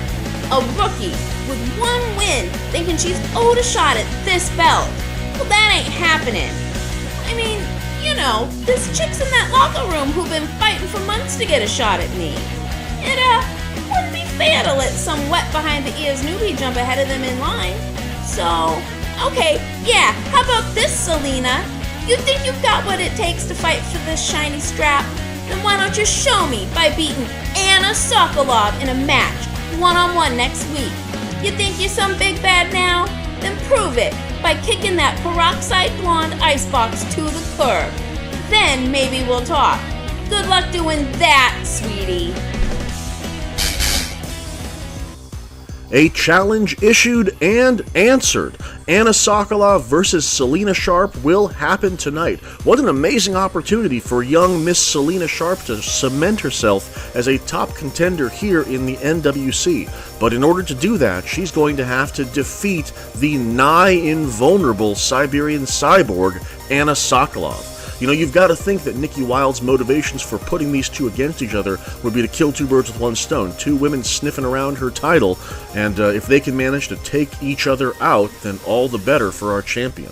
A rookie with one win thinking she's owed a shot at this belt. Well, that ain't happening. I mean, you know, there's chicks in that locker room who've been fighting for months to get a shot at me. It wouldn't be fair to let some wet behind the ears newbie jump ahead of them in line. So, okay, yeah, how about this, Selena? You think you've got what it takes to fight for this shiny strap? Then why don't you show me by beating Anna Sokolov in a match, one-on-one next week? You think you're some big bad now? Then prove it by kicking that peroxide blonde icebox to the curb. Then maybe we'll talk. Good luck doing that, sweetie. A challenge issued and answered. Anna Sokolov versus Selena Sharp will happen tonight. What an amazing opportunity for young Miss Selena Sharp to cement herself as a top contender here in the NWC. But in order to do that, she's going to have to defeat the nigh invulnerable Siberian cyborg, Anna Sokolov. You know, you've got to think that Nikki Wilde's motivations for putting these two against each other would be to kill 2 birds with 1 stone. 2 women sniffing around her title, and if they can manage to take each other out, then all the better for our champion.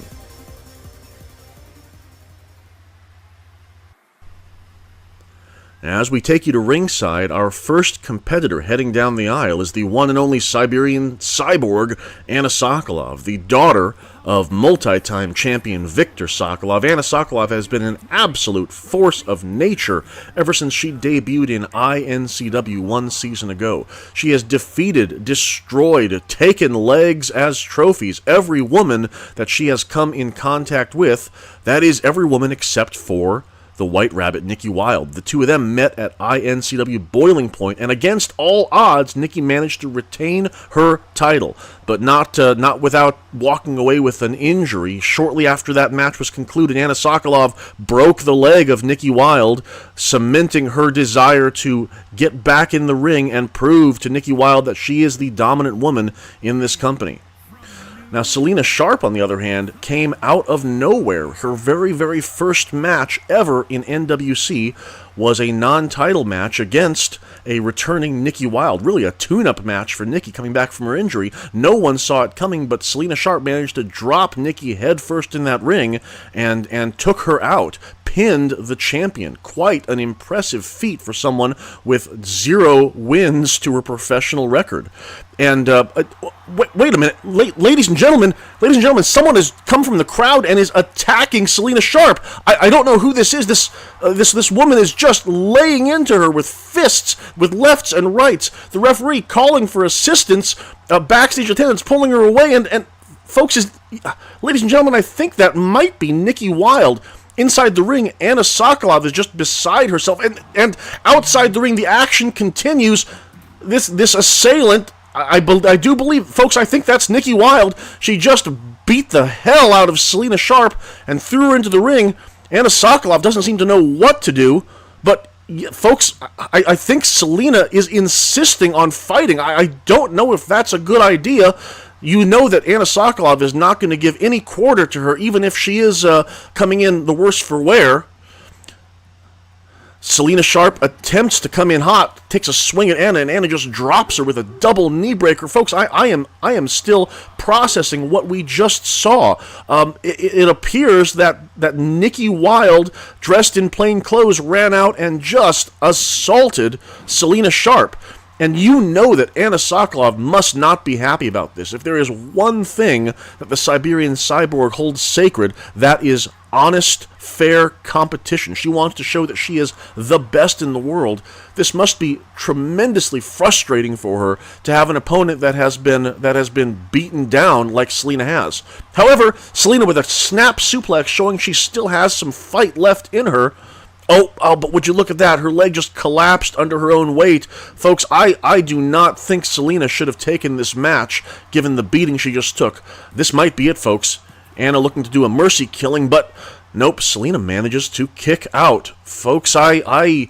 As we take you to ringside, our first competitor heading down the aisle is the one and only Siberian cyborg, Anna Sokolov, the daughter of multi-time champion Viktor Sokolov. Anna Sokolov has been an absolute force of nature ever since she debuted in INCW 1 season ago. She has defeated, destroyed, taken legs as trophies every woman that she has come in contact with. That is, every woman except for the White Rabbit, Nikki Wilde. The two of them met at INCW Boiling Point, and against all odds, Nikki managed to retain her title, but not without walking away with an injury. Shortly after that match was concluded, Anna Sokolov broke the leg of Nikki Wilde, cementing her desire to get back in the ring and prove to Nikki Wilde that she is the dominant woman in this company. Now, Selena Sharp, on the other hand, came out of nowhere. Her very, very first match ever in NWC was a non-title match against a returning Nikki Wilde. Really a tune-up match for Nikki coming back from her injury. No one saw it coming, but Selena Sharp managed to drop Nikki headfirst in that ring and took her out. Pinned the champion. Quite an impressive feat for someone with 0 wins to her professional record. And wait a minute, ladies and gentlemen, someone has come from the crowd and is attacking Selena Sharp. I don't know who this is. This woman is just laying into her with fists, with lefts and rights. The referee calling for assistance. Backstage attendants pulling her away, and folks, ladies and gentlemen, I think that might be Nikki Wilde. Inside the ring, Anna Sokolov is just beside herself, and outside the ring, the action continues. This assailant, I do believe, folks, I think that's Nikki Wilde. She just beat the hell out of Selena Sharp and threw her into the ring. Anna Sokolov doesn't seem to know what to do, but folks, I think Selena is insisting on fighting. I don't know if that's a good idea. You know that Anna Sokolov is not going to give any quarter to her, even if she is coming in the worse for wear. Selena Sharp attempts to come in hot, takes a swing at Anna, and Anna just drops her with a double knee breaker. Folks, I am still processing what we just saw. It appears that Nikki Wilde, dressed in plain clothes, ran out and just assaulted Selena Sharp. And you know that Anna Sokolov must not be happy about this. If there is one thing that the Siberian Cyborg holds sacred, that is honest, fair competition. She wants to show that she is the best in the world. This must be tremendously frustrating for her to have an opponent that has been beaten down like Selena has. However, Selena with a snap suplex showing she still has some fight left in her. Oh, but would you look at that? Her leg just collapsed under her own weight. Folks, I do not think Selena should have taken this match, given the beating she just took. This might be it, folks. Anna looking to do a mercy killing, but nope, Selena manages to kick out. Folks, I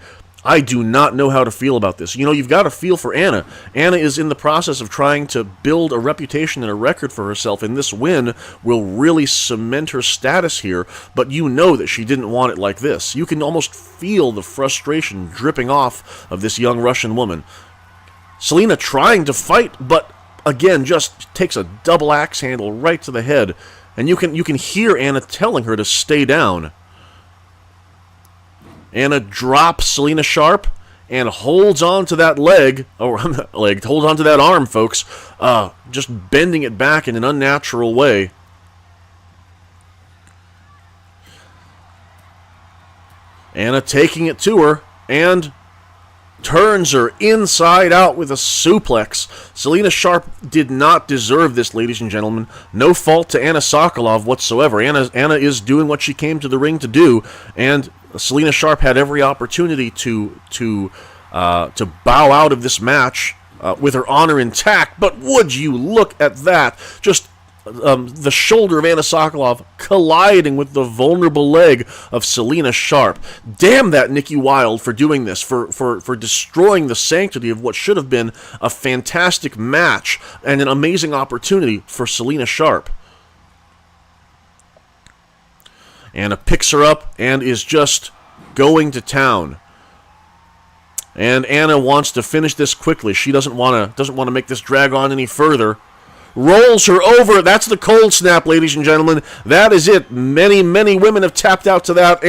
do not know how to feel about this. You know, you've got to feel for Anna. Anna is in the process of trying to build a reputation and a record for herself, and this win will really cement her status here, but you know that she didn't want it like this. You can almost feel the frustration dripping off of this young Russian woman. Selena trying to fight, but again, just takes a double axe handle right to the head, and you can hear Anna telling her to stay down. Anna drops Selena Sharp and holds on to that leg, holds on to that arm, folks, just bending it back in an unnatural way. Anna taking it to her and turns her inside out with a suplex. Selena Sharp did not deserve this, ladies and gentlemen. No fault to Anna Sokolov whatsoever. Anna is doing what she came to the ring to do, and Selena Sharp had every opportunity to bow out of this match with her honor intact. But would you look at that? Just the shoulder of Anna Sokolov colliding with the vulnerable leg of Selena Sharp. Damn that Nikki Wilde for doing this, for destroying the sanctity of what should have been a fantastic match and an amazing opportunity for Selena Sharp. Anna picks her up and is just going to town. And Anna wants to finish this quickly. She doesn't want to make this drag on any further. Rolls her over. That's the cold snap, ladies and gentlemen. That is it. Many, many women have tapped out to that,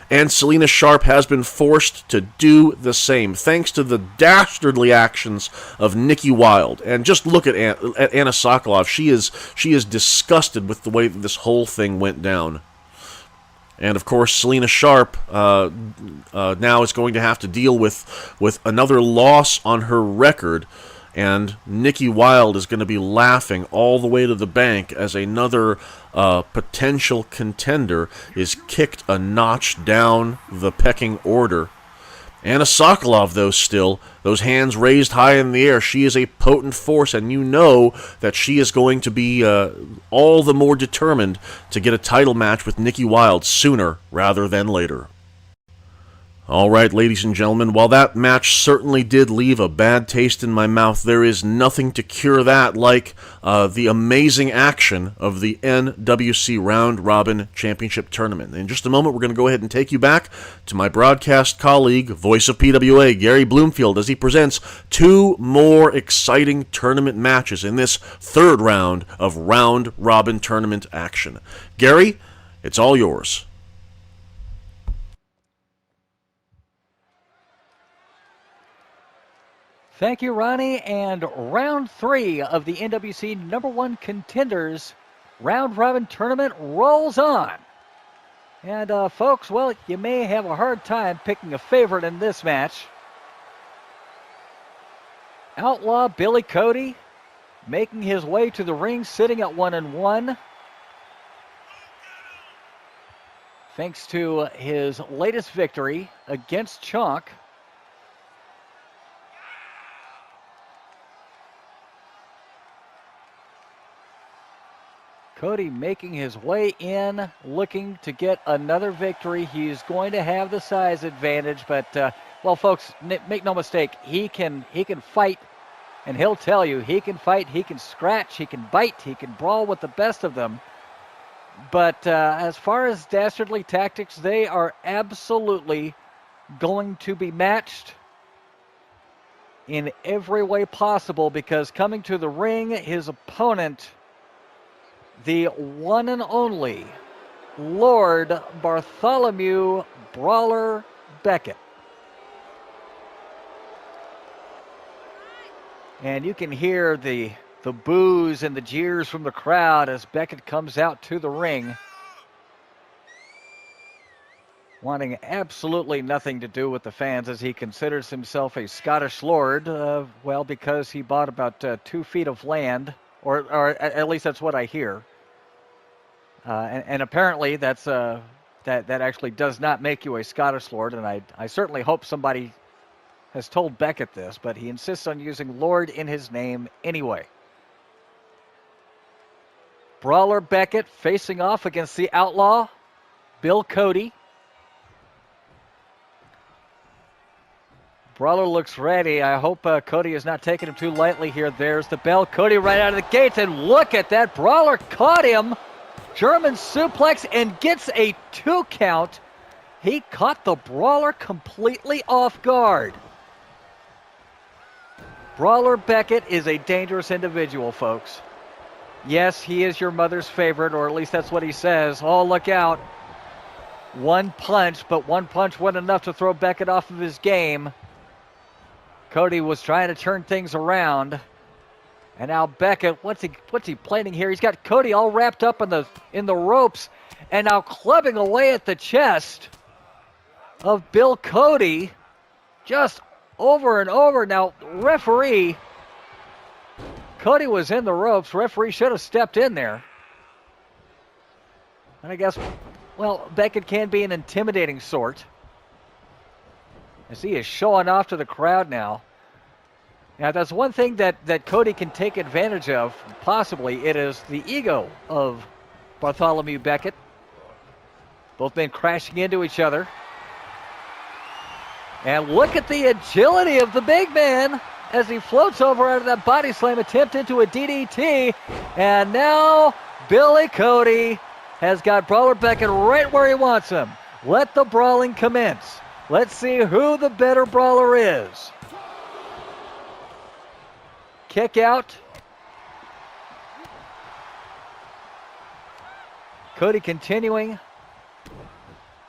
and Selena Sharp has been forced to do the same, thanks to the dastardly actions of Nikki Wilde. And just look at Anna Sokolov. She is disgusted with the way that this whole thing went down. And, of course, Selena Sharp now is going to have to deal with another loss on her record. And Nikki Wilde is going to be laughing all the way to the bank as another potential contender is kicked a notch down the pecking order. Anna Sokolov, though, still, those hands raised high in the air, she is a potent force, and you know that she is going to be all the more determined to get a title match with Nikki Wilde sooner rather than later. All right, ladies and gentlemen, while that match certainly did leave a bad taste in my mouth, there is nothing to cure that like the amazing action of the NWC Round Robin Championship Tournament. In just a moment, we're going to go ahead and take you back to my broadcast colleague, voice of PWA, Gary Bloomfield, as he presents two more exciting tournament matches in this third round of Round Robin Tournament action. Gary, it's all yours. Thank you, Ronnie. And round 3 of the NWC #1 contenders round robin tournament rolls on. And folks, well, you may have a hard time picking a favorite in this match. Outlaw Billy Cody making his way to the ring, sitting at 1-1. thanks to his latest victory against Chunk. Cody making his way in, looking to get another victory. He's going to have the size advantage, but, well, folks, make no mistake, he can fight, and he'll tell you he can fight, he can scratch, he can bite, he can brawl with the best of them. But as far as Dastardly Tactics, they are absolutely going to be matched in every way possible, because coming to the ring, his opponent, the one and only Lord Bartholomew Brawler Beckett. And you can hear the boos and the jeers from the crowd as Beckett comes out to the ring, wanting absolutely nothing to do with the fans, as he considers himself a Scottish lord, well, because he bought about 2 feet of land, or at least that's what I hear. And apparently that's that actually does not make you a Scottish lord, and I certainly hope somebody has told Beckett this, but he insists on using Lord in his name anyway. Brawler Beckett facing off against the Outlaw, Bill Cody. Brawler looks ready. I hope Cody is not taking him too lightly here. There's the bell. Cody right out of the gates, and look at that. Brawler caught him. German suplex and gets a 2 count. He caught the Brawler completely off guard. Brawler Beckett is a dangerous individual, folks. Yes, he is your mother's favorite, or at least that's what he says. Oh, look out. 1 punch, but 1 punch wasn't enough to throw Beckett off of his game. Cody was trying to turn things around. And now Beckett, what's he planning here? He's got Cody all wrapped up in the ropes, and now clubbing away at the chest of Bill Cody, just over and over. Now, referee, Cody was in the ropes. Referee should have stepped in there. And I guess, well, Beckett can be an intimidating sort, as he is showing off to the crowd now. Now, that's one thing that Cody can take advantage of, possibly. It is the ego of Bartholomew Beckett. Both men crashing into each other. And look at the agility of the big man as he floats over out of that body slam attempt into a DDT. And now Billy Cody has got Brawler Beckett right where he wants him. Let the brawling commence. Let's see who the better brawler is. Kick out. Cody continuing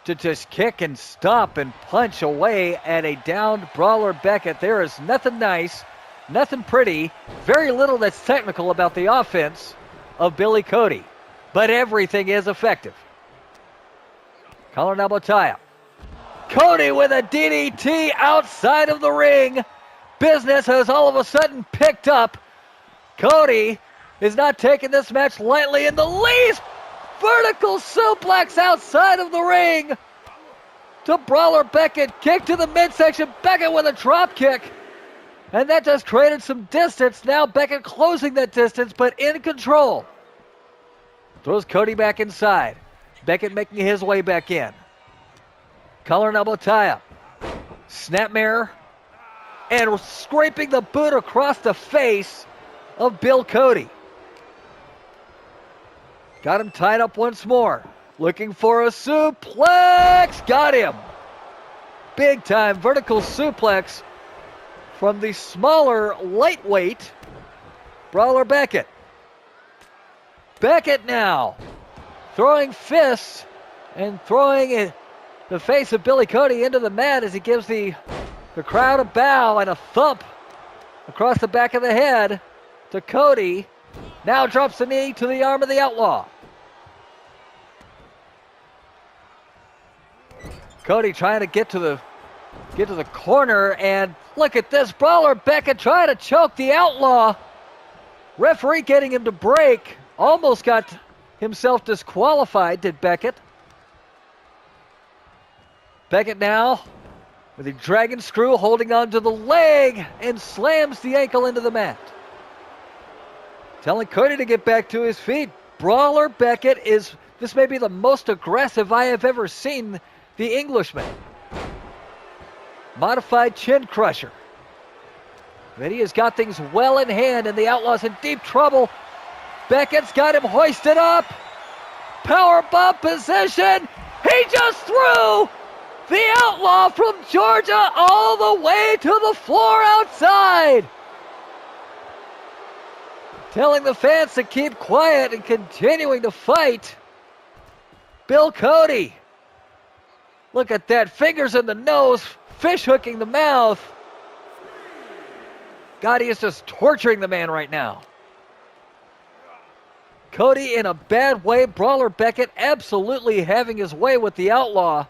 to just kick and stomp and punch away at a downed Brawler Beckett. There is nothing nice, nothing pretty, very little that's technical about the offense of Billy Cody, but everything is effective. Collar and elbow tie up. Cody with a DDT outside of the ring. Business has all of a sudden picked up. Cody is not taking this match lightly in the least. Vertical suplex outside of the ring to Brawler Beckett. Kick to the midsection. Beckett with a drop kick. And that just created some distance. Now Beckett closing that distance, but in control. Throws Cody back inside. Beckett making his way back in. Collar and elbow tie-up. Snapmare. And scraping the boot across the face of Bill Cody. Got him tied up once more. Looking for a suplex. Got him. Big time vertical suplex from the smaller lightweight Brawler Beckett. Beckett now throwing fists and throwing the face of Billy Cody into the mat as he gives the crowd a bow and a thump across the back of the head to Cody. Now drops the knee to the arm of the Outlaw. Cody trying to get to the corner, and look at this. Brawler Beckett trying to choke the Outlaw. Referee getting him to break. Almost got himself disqualified, did Beckett. Beckett now with a dragon screw holding on to the leg and slams the ankle into the mat. Telling Cody to get back to his feet. Brawler Beckett this may be the most aggressive I have ever seen the Englishman. Modified chin crusher. But he has got things well in hand, and the Outlaw's in deep trouble. Beckett's got him hoisted up. Power bomb position. He just threw the Outlaw from Georgia all the way to the floor outside. Telling the fans to keep quiet and continuing to fight. Bill Cody. Look at that. Fingers in the nose. Fish hooking the mouth. God, he is just torturing the man right now. Cody in a bad way. Brawler Beckett absolutely having his way with the Outlaw.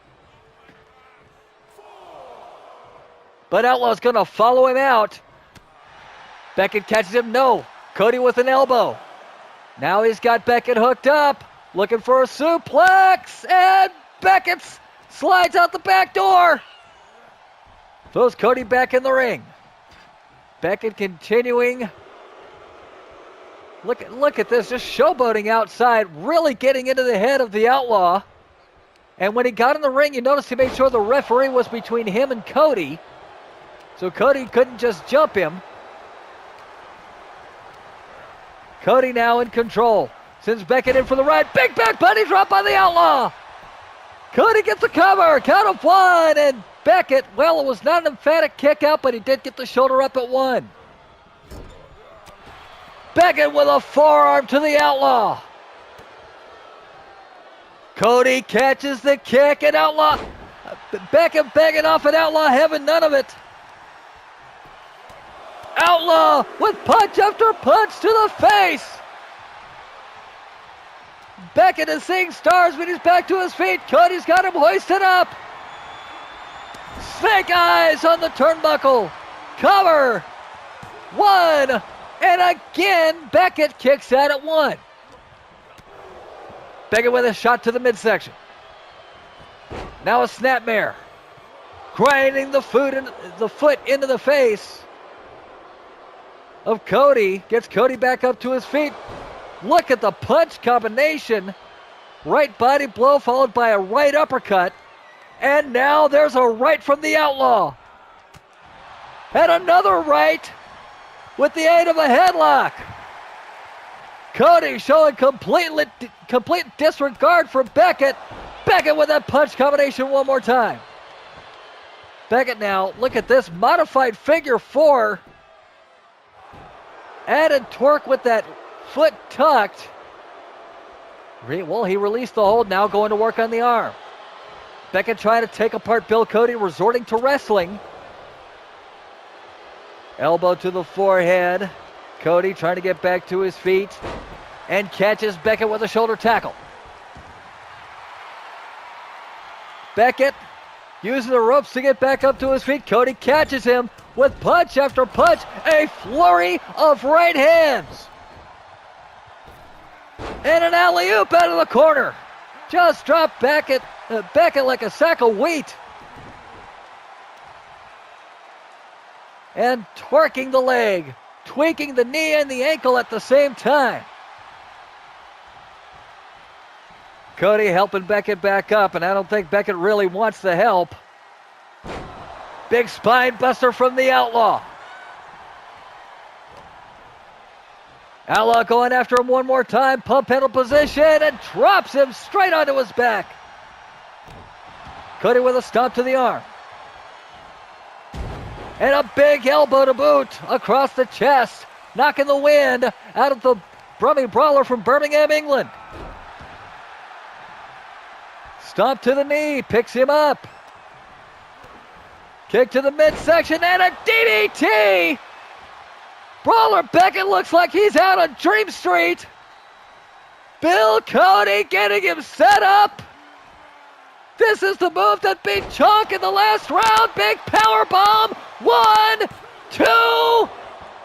But Outlaw's going to follow him out. Beckett catches him. No. Cody with an elbow. Now he's got Beckett hooked up. Looking for a suplex. And Beckett slides out the back door. Throws Cody back in the ring. Beckett continuing. Look at this, just showboating outside, really getting into the head of the Outlaw. And when he got in the ring, you notice he made sure the referee was between him and Cody. So Cody couldn't just jump him. Cody now in control. Sends Beckett in for the ride. Big back body drop by the Outlaw. Cody gets the cover. Count of one. And Beckett, well, it was not an emphatic kick out, but he did get the shoulder up at one. Beckett with a forearm to the Outlaw. Cody catches the kick, and Outlaw. Beckett begging off an Outlaw, having none of it. Outlaw with punch after punch to the face. Beckett is seeing stars when he's back to his feet. Cody's got him hoisted up. Snake eyes on the turnbuckle. Cover. One. And again, Beckett kicks out at one. Beckett with a shot to the midsection. Now a snapmare. Grinding the foot into the face of Cody. Gets Cody back up to his feet. Look at the punch combination. Right body blow followed by a right uppercut. And now there's a right from the Outlaw. And another right with the aid of a headlock. Cody showing complete disregard for Beckett. Beckett with that punch combination one more time. Beckett now, look at this, modified figure four. Added torque with that foot tucked. Well, he released the hold, now going to work on the arm. Beckett trying to take apart Bill Cody, resorting to wrestling. Elbow to the forehead. Cody trying to get back to his feet and catches Beckett with a shoulder tackle. Beckett using the ropes to get back up to his feet. Cody catches him with punch after punch. A flurry of right hands. And an alley-oop out of the corner. Just dropped Beckett like a sack of wheat. And torquing the leg, tweaking the knee and the ankle at the same time. Cody helping Beckett back up, and I don't think Beckett really wants the help. Big spine buster from the Outlaw. Outlaw going after him one more time, pump handle position, and drops him straight onto his back. Cody with a stomp to the arm. And a big elbow to boot across the chest, knocking the wind out of the Brummy Brawler from Birmingham, England. Stomp to the knee, picks him up. Kick to the midsection and a DDT. Brawler Beckett looks like he's out on Dream Street. Bill Cody getting him set up. This is the move that beat Chunk in the last round. Big power bomb. 1, 2.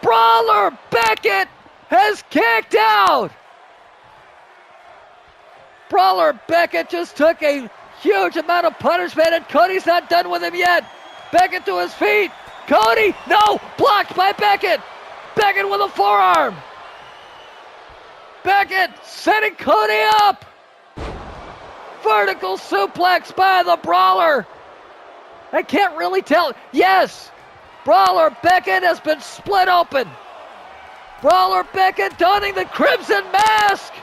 Brawler Beckett has kicked out. Brawler Beckett just took a Huge amount of punishment, and Cody's not done with him yet. Beckett to his feet. Cody, no, blocked by Beckett. Beckett with a forearm. Beckett setting Cody up. Vertical suplex by the Brawler. I can't really tell. Yes, Brawler Beckett has been split open. Brawler Beckett donning the Crimson Mask.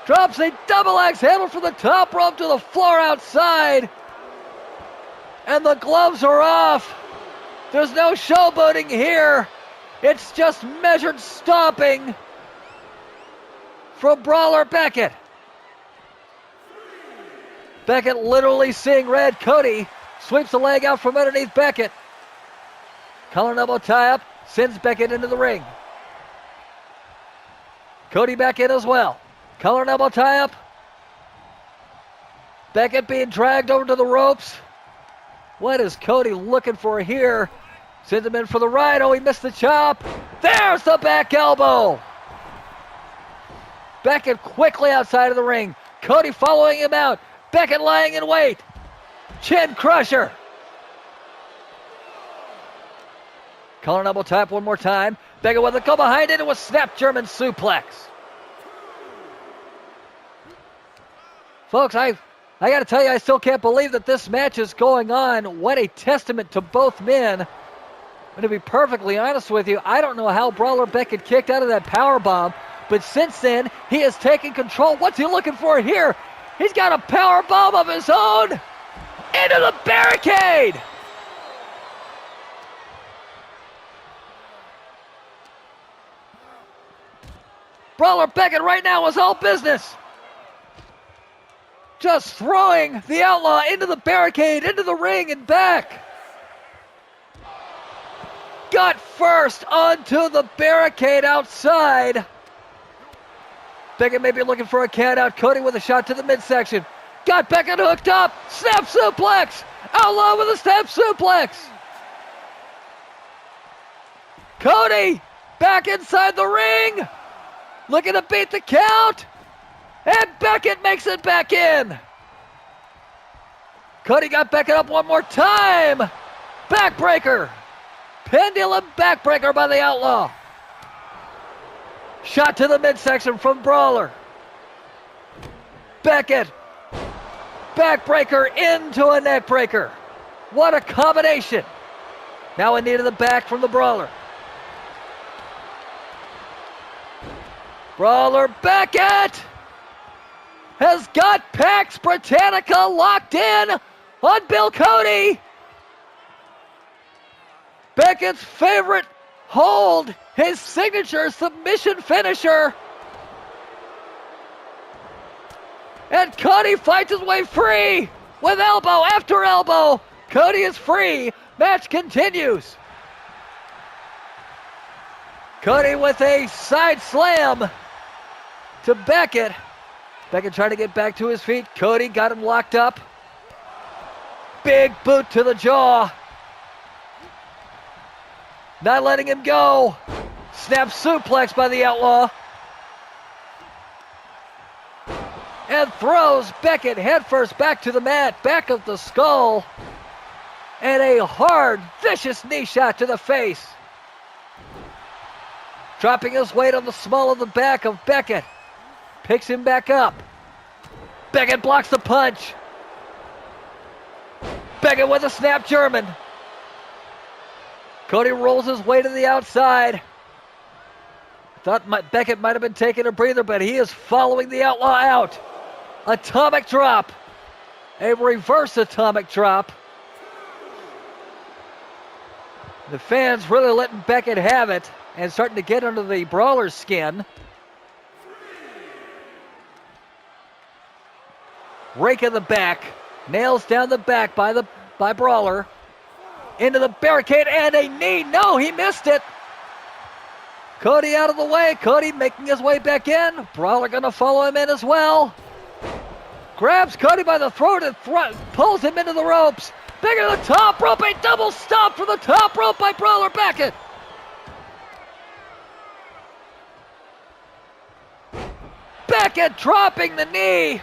Drops a double axe handle from the top rope to the floor outside. And the gloves are off. There's no showboating here. It's just measured stomping from Brawler Beckett. Beckett literally seeing red. Cody sweeps the leg out from underneath Beckett. Collar and elbow tie up, sends Beckett into the ring. Cody back in as well. Collar and elbow tie up. Beckett being dragged over to the ropes. What is Cody looking for here? Sends him in for the right. Oh, he missed the chop. There's the back elbow. Beckett quickly outside of the ring. Cody following him out. Beckett lying in wait. Chin crusher. Collar and elbow tap one more time. Beckett with a go behind it. It was snap German suplex. Folks, I got to tell you, I still can't believe that this match is going on. What a testament to both men. And to be perfectly honest with you, I don't know how Brawler Beckett kicked out of that powerbomb, but since then, he has taken control. What's he looking for here? He's got a powerbomb of his own into the barricade. Brawler Beckett right now is all business. Just throwing the Outlaw into the barricade, into the ring and back. Gut first onto the barricade outside. Beckett may be looking for a count out. Cody with a shot to the midsection. Got Beckett hooked up. Snap suplex. Outlaw with a snap suplex. Cody back inside the ring. Looking to beat the count. And Beckett makes it back in. Cody got Beckett up one more time. Backbreaker. Pendulum backbreaker by the Outlaw. Shot to the midsection from Brawler. Beckett. Backbreaker into a neckbreaker. What a combination. Now a knee to the back from the Brawler. Brawler Beckett has got Pax Britannica locked in on Bill Cody. Beckett's favorite hold, his signature submission finisher. And Cody fights his way free with elbow after elbow. Cody is free. Match continues. Cody with a side slam to Beckett. Beckett trying to get back to his feet. Cody got him locked up. Big boot to the jaw. Not letting him go. Snap suplex by the Outlaw. And throws Beckett headfirst back to the mat. Back of the skull. And a hard, vicious knee shot to the face. Dropping his weight on the small of the back of Beckett. Picks him back up. Beckett blocks the punch. Beckett with a snap German. Cody rolls his way to the outside. Thought Beckett might have been taking a breather, but he is following the Outlaw out. Atomic drop. A reverse atomic drop. The fans really letting Beckett have it and starting to get under the Brawler's skin. Rake in the back. Nails down the back by Brawler. Into the barricade and a knee. No, he missed it. Cody out of the way. Cody making his way back in. Brawler going to follow him in as well. Grabs Cody by the throat and pulls him into the ropes. Bigger to the top rope. A double stomp from the top rope by Brawler Beckett. Beckett dropping the knee.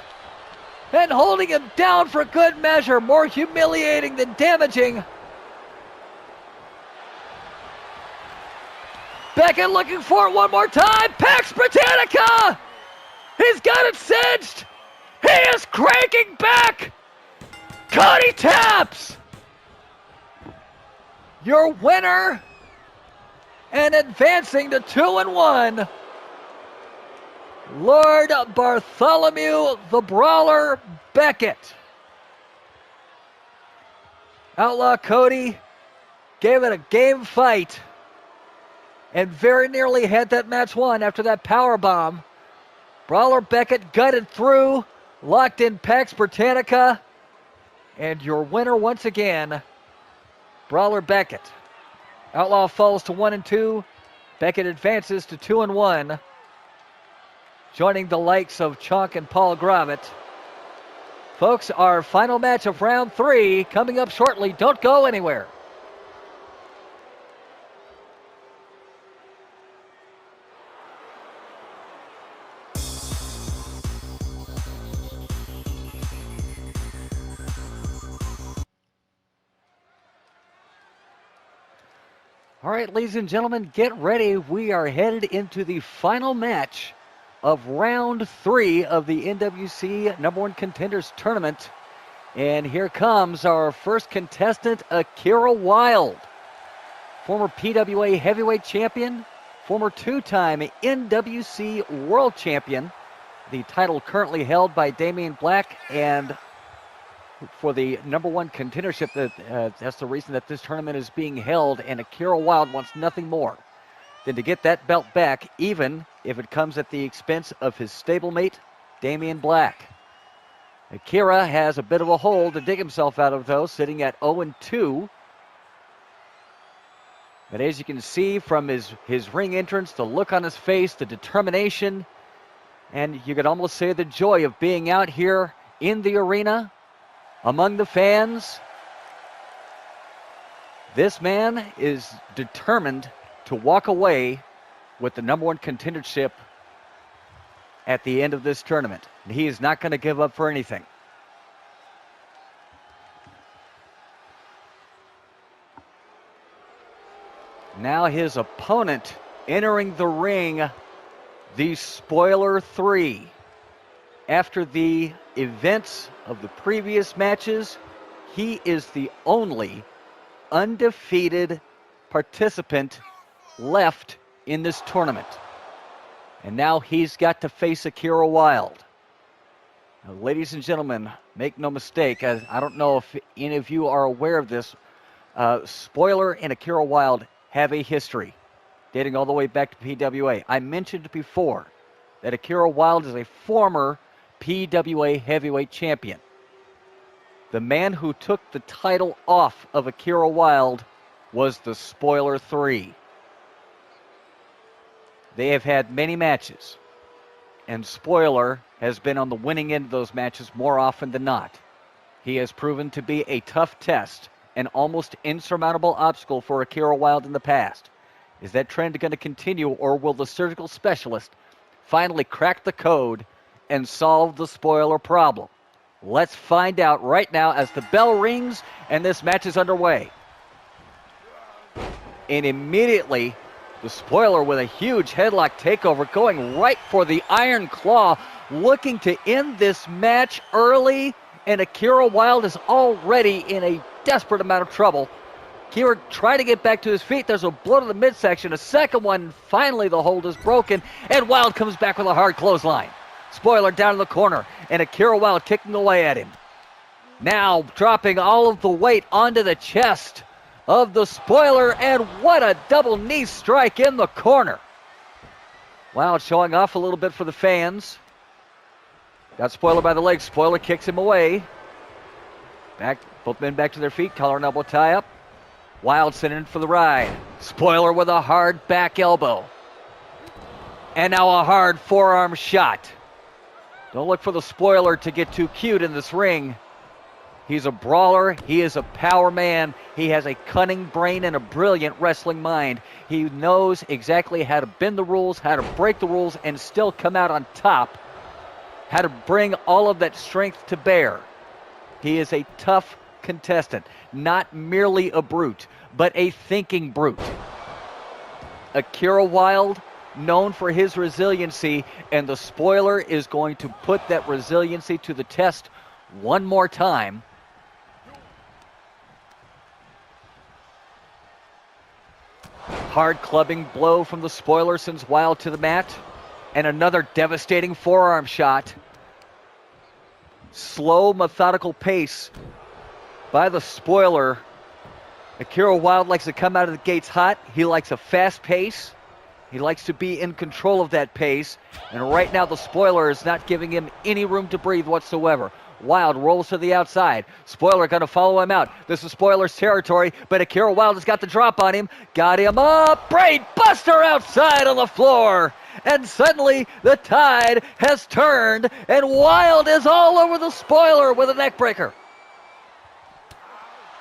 and holding him down for good measure. More humiliating than damaging. Beckett looking for it one more time. Pax Britannica! He's got it cinched. He is cranking back. Cody taps. Your winner and advancing to 2-1. Lord Bartholomew the Brawler Beckett. Outlaw Cody gave it a game fight and very nearly had that match won after that power bomb. Brawler Beckett gutted through, locked in Pax Britannica, and your winner once again, Brawler Beckett. Outlaw falls to 1-2. Beckett advances to 2-1, joining the likes of Chunk and Paul Gravitt. Folks, our final match of round 3 coming up shortly. Don't go anywhere. All right, ladies and gentlemen, get ready. We are headed into the final match of round 3 of the NWC number 1 contenders tournament. And here comes our first contestant, Akira Wilde, former PWA heavyweight champion, former 2-time NWC world champion, the title currently held by Damian Black, and for the number 1 contendership. That's the reason that this tournament is being held, and Akira Wilde wants nothing more than to get that belt back, even if it comes at the expense of his stablemate, Damian Black. Akira has a bit of a hole to dig himself out of, though, sitting at 0-2. But as you can see from his ring entrance, the look on his face, the determination, and you could almost say the joy of being out here in the arena among the fans. This man is determined to walk away with the number 1 contendership at the end of this tournament. And he is not going to give up for anything. Now his opponent entering the ring, the Spoiler 3. After the events of the previous matches, he is the only undefeated participant left in this tournament. And now he's got to face Akira Wilde. Now, ladies and gentlemen, make no mistake, I don't know if any of you are aware of this, Spoiler and Akira Wilde have a history dating all the way back to PWA. I mentioned before that Akira Wilde is a former PWA heavyweight champion. The man who took the title off of Akira Wilde was the Spoiler 3. They have had many matches, and Spoiler has been on the winning end of those matches more often than not. He has proven to be a tough test, an almost insurmountable obstacle for Akira Wilde in the past. Is that trend going to continue, or will the surgical specialist finally crack the code and solve the Spoiler problem? Let's find out right now as the bell rings and this match is underway. And immediately, the Spoiler with a huge headlock takeover, going right for the Iron Claw, looking to end this match early, and Akira Wilde is already in a desperate amount of trouble. Akira trying to get back to his feet. There's a blow to the midsection, a second one. Finally, the hold is broken, and Wilde comes back with a hard clothesline. Spoiler down in the corner, and Akira Wilde kicking away at him. Now dropping all of the weight onto the chest of the Spoiler, and what a double knee strike in the corner. Wilde showing off a little bit for the fans. Got Spoiler by the legs. Spoiler kicks him away. Back, both men back to their feet. Collar and elbow tie up. Wilde sending in for the ride. Spoiler with a hard back elbow. And now a hard forearm shot. Don't look for the Spoiler to get too cute in this ring. He's a brawler. He is a power man. He has a cunning brain and a brilliant wrestling mind. He knows exactly how to bend the rules, how to break the rules, and still come out on top how to bring all of that strength to bear. He is a tough contestant, not merely a brute, but a thinking brute. Akira Wilde, known for his resiliency, and the spoiler is going to put that resiliency to the test one more time. Hard clubbing blow from the spoiler sends Wilde to the mat. And another devastating forearm shot. Slow, methodical pace by the spoiler. Akira Wilde likes to come out of the gates hot. He likes a fast pace. He likes to be in control of that pace. And right now the spoiler is not giving him any room to breathe whatsoever. Wilde rolls to the outside. Spoiler going to follow him out. This is Spoiler's territory, but Akira Wilde has got the drop on him. Got him up. Brain buster outside on the floor. And suddenly the tide has turned, and Wilde is all over the spoiler with a neck breaker.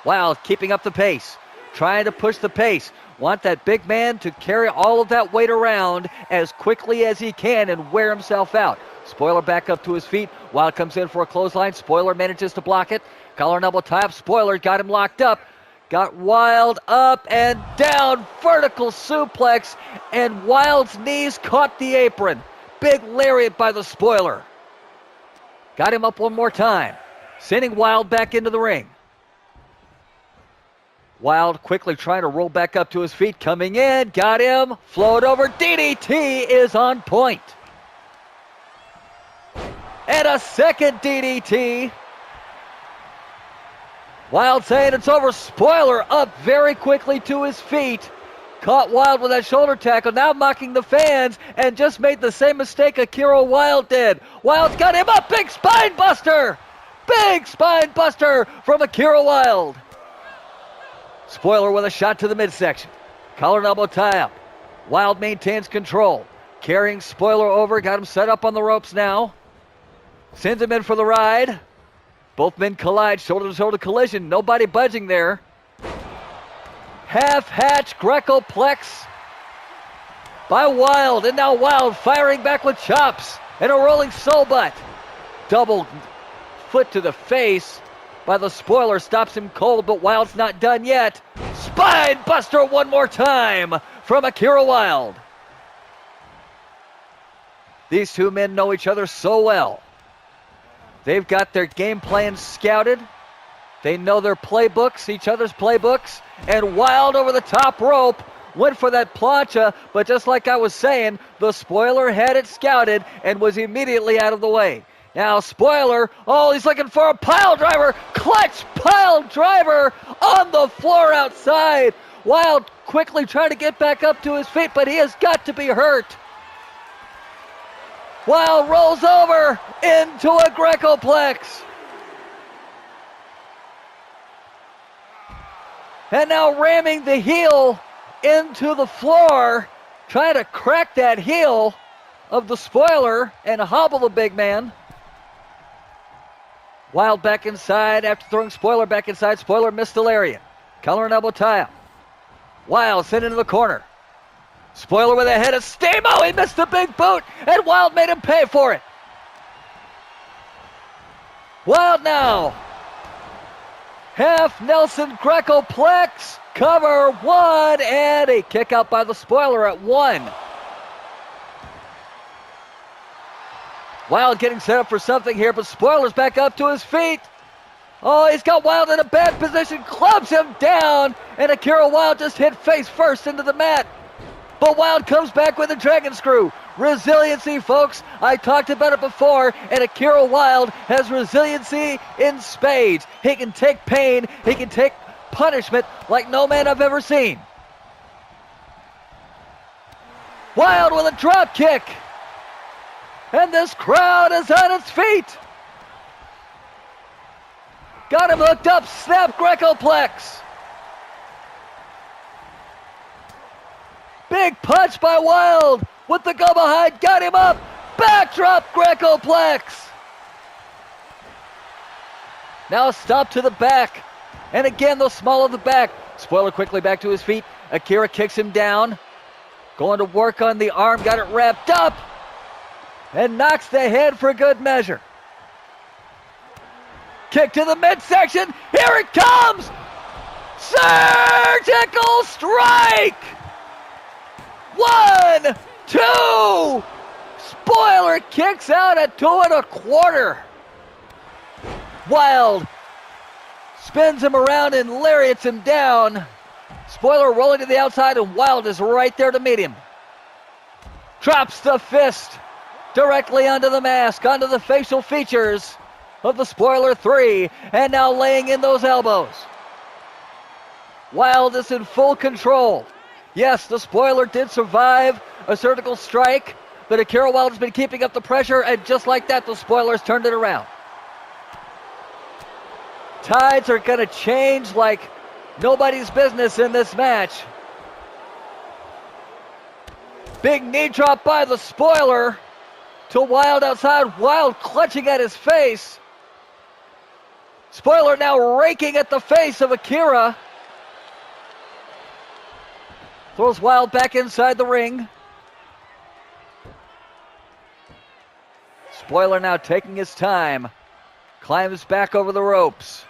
Wilde keeping up the pace, trying to push the pace. Want that big man to carry all of that weight around as quickly as he can and wear himself out. Spoiler back up to his feet. Wilde comes in for a clothesline. Spoiler manages to block it. Collar and elbow tie up. Spoiler got him locked up. Got Wilde up and down. Vertical suplex. And Wilde's knees caught the apron. Big lariat by the spoiler. Got him up one more time. Sending Wilde back into the ring. Wilde quickly trying to roll back up to his feet. Coming in. Got him. Float over. DDT is on point. And a second DDT. Wilde saying it's over. Spoiler up very quickly to his feet. Caught Wilde with that shoulder tackle. Now mocking the fans and just made the same mistake Akira Wilde did. Wilde's got him up. Big spine buster. Big spine buster from Akira Wilde. Spoiler with a shot to the midsection. Collar and elbow tie up. Wilde maintains control. Carrying Spoiler over. Got him set up on the ropes now. Sends him in for the ride. Both men collide, shoulder-to-shoulder collision. Nobody budging there. Half-hatch Greco-plex by Wilde. And now Wilde firing back with chops and a rolling soul butt. Double foot to the face by the spoiler. Stops him cold, but Wilde's not done yet. Spine buster one more time from Akira Wilde. These two men know each other so well. They've got their game plans scouted. They know their playbooks, each other's playbooks. And Wilde over the top rope went for that plancha, but just like I was saying, the spoiler had it scouted and was immediately out of the way. Now Spoiler, he's looking for a pile driver. Clutch pile driver on the floor outside. Wilde quickly trying to get back up to his feet, but he has got to be hurt. Wilde rolls over into a Greco-plex. And now ramming the heel into the floor, trying to crack that heel of the spoiler and hobble the big man. Wilde back inside after throwing Spoiler back inside. Spoiler missed the lariat. Collar and elbow tie-up. Wilde sent into the corner. Spoiler with a head of steam. He missed the big boot, and Wilde made him pay for it. Wilde now. Half Nelson Greco-plex. Cover one, and a kick out by the spoiler at one. Wilde getting set up for something here, but Spoiler's back up to his feet. He's got Wilde in a bad position, clubs him down, and Akira Wilde just hit face first into the mat. But Wilde comes back with a dragon screw. Resiliency, folks. I talked about it before, and Akira Wilde has resiliency in spades. He can take pain. He can take punishment like no man I've ever seen. Wilde with a drop kick. And this crowd is on its feet. Got him hooked up. Snap Greco-plex. Big punch by Wilde with the go behind. Got him up. Backdrop Greco-plex. Now stop to the back. And again, the small of the back. Spoiler quickly back to his feet. Akira kicks him down. Going to work on the arm. Got it wrapped up. and knocks the head for good measure. Kick to the midsection. Here it comes. Surgical strike. 1, 2. Spoiler kicks out at 2 1/4. Wilde spins him around and lariats him down. Spoiler rolling to the outside, and Wilde is right there to meet him. Drops the fist directly onto the mask, onto the facial features of the Spoiler 3, and now laying in those elbows. Wilde is in full control. Yes, the Spoiler did survive a surgical strike, but Akira Wilde has been keeping up the pressure, and just like that, the Spoilers turned it around. Tides are going to change like nobody's business in this match. Big knee drop by the Spoiler to Wilde outside. Wilde clutching at his face. Spoiler now raking at the face of Akira. Throws Wilde back inside the ring. Spoiler now taking his time. Climbs back over the ropes.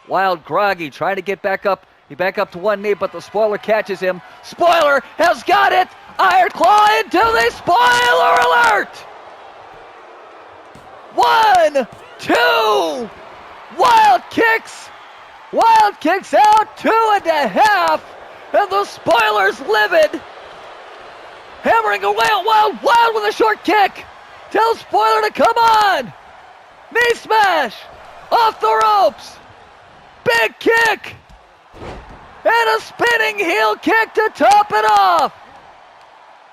Wilde groggy, trying to get back up. He back up to one knee, but the Spoiler catches him. Spoiler has got it! Iron Claw into the Spoiler alert! 1, 2! Wilde kicks! Wilde kicks out 2.5! And the Spoiler's livid! Hammering away at Wilde! Wilde with a short kick! Tells Spoiler to come on! Knee smash! Off the ropes! Big kick! And a spinning heel kick to top it off!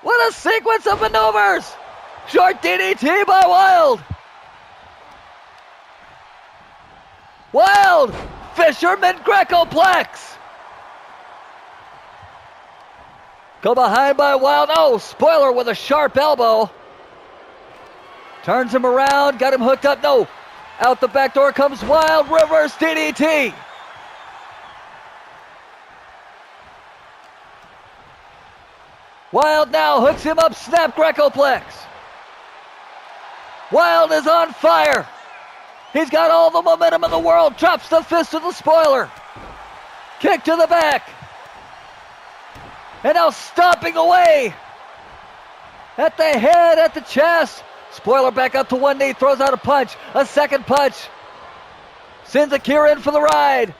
What a sequence of maneuvers! Short DDT by Wilde! Wilde! Fisherman Greco-Plex! Go behind by Wilde. Oh, Spoiler with a sharp elbow. Turns him around, got him hooked up. No, out the back door comes Wilde, reverse DDT. Wilde now hooks him up, snap Greco-Plex. Wilde is on fire. He's got all the momentum in the world. Drops the fist to the Spoiler. Kick to the back. And now stomping away. At the head, at the chest. Spoiler back up to one knee, throws out a punch. A second punch. Sends Akira in for the ride.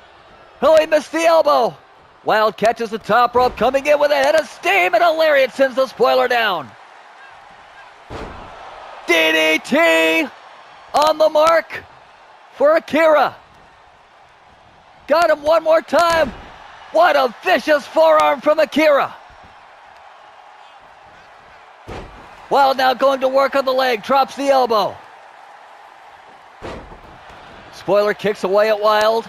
Oh, he missed the elbow. Wilde catches the top rope, coming in with a head of steam, and a lariat sends the Spoiler down. DDT on the mark for Akira. Got him one more time. What a vicious forearm from Akira. Wilde now going to work on the leg, drops the elbow. Spoiler kicks away at Wilde.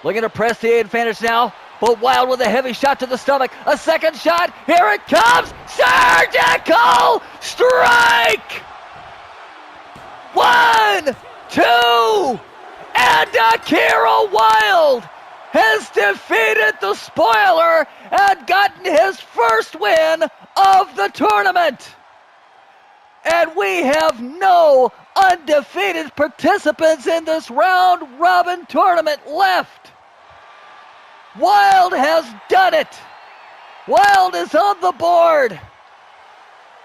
Looking to press the advantage now, but Wilde with a heavy shot to the stomach. A second shot, here it comes! Surgical strike! 1, 2, and Akira Wilde has defeated the Spoiler and gotten his first win of the tournament. And we have no undefeated participants in this round-robin tournament left. Wilde has done it. Wilde is on the board.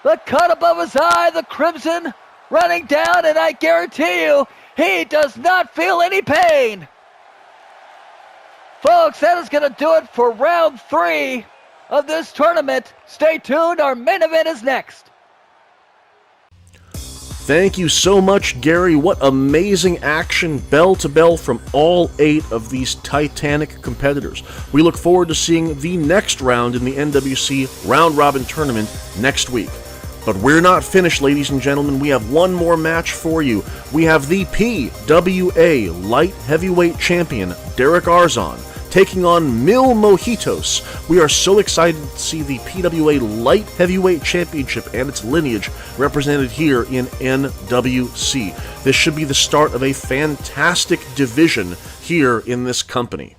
The cut above his eye, the crimson running down, and I guarantee you, he does not feel any pain. Folks, that is going to do it for round 3 of this tournament. Stay tuned, our main event is next. Thank you so much, Gary. What amazing action, bell to bell, from all 8 of these titanic competitors. We look forward to seeing the next round in the NWC Round Robin Tournament next week. But we're not finished, ladies and gentlemen. We have one more match for you. We have the PWA Light Heavyweight Champion, Derek Arzon, taking on Mil Mojitos. We are so excited to see the PWA Light Heavyweight Championship and its lineage represented here in NWC. This should be the start of a fantastic division here in this company.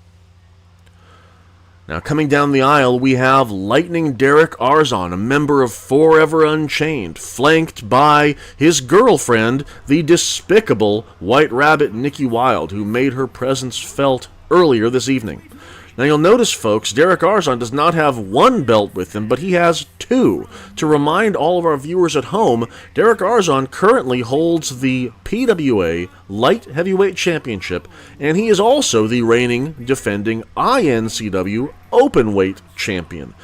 Now, coming down the aisle, we have Lightning Derek Arzon, a member of Forever Unchained, flanked by his girlfriend, the despicable White Rabbit Nikki Wilde, who made her presence felt earlier this evening. Now, you'll notice, folks, Derek Arzon does not have one belt with him, but he has two. To remind all of our viewers at home, Derek Arzon currently holds the PWA Light Heavyweight Championship, and he is also the reigning, defending INCW Openweight Champion.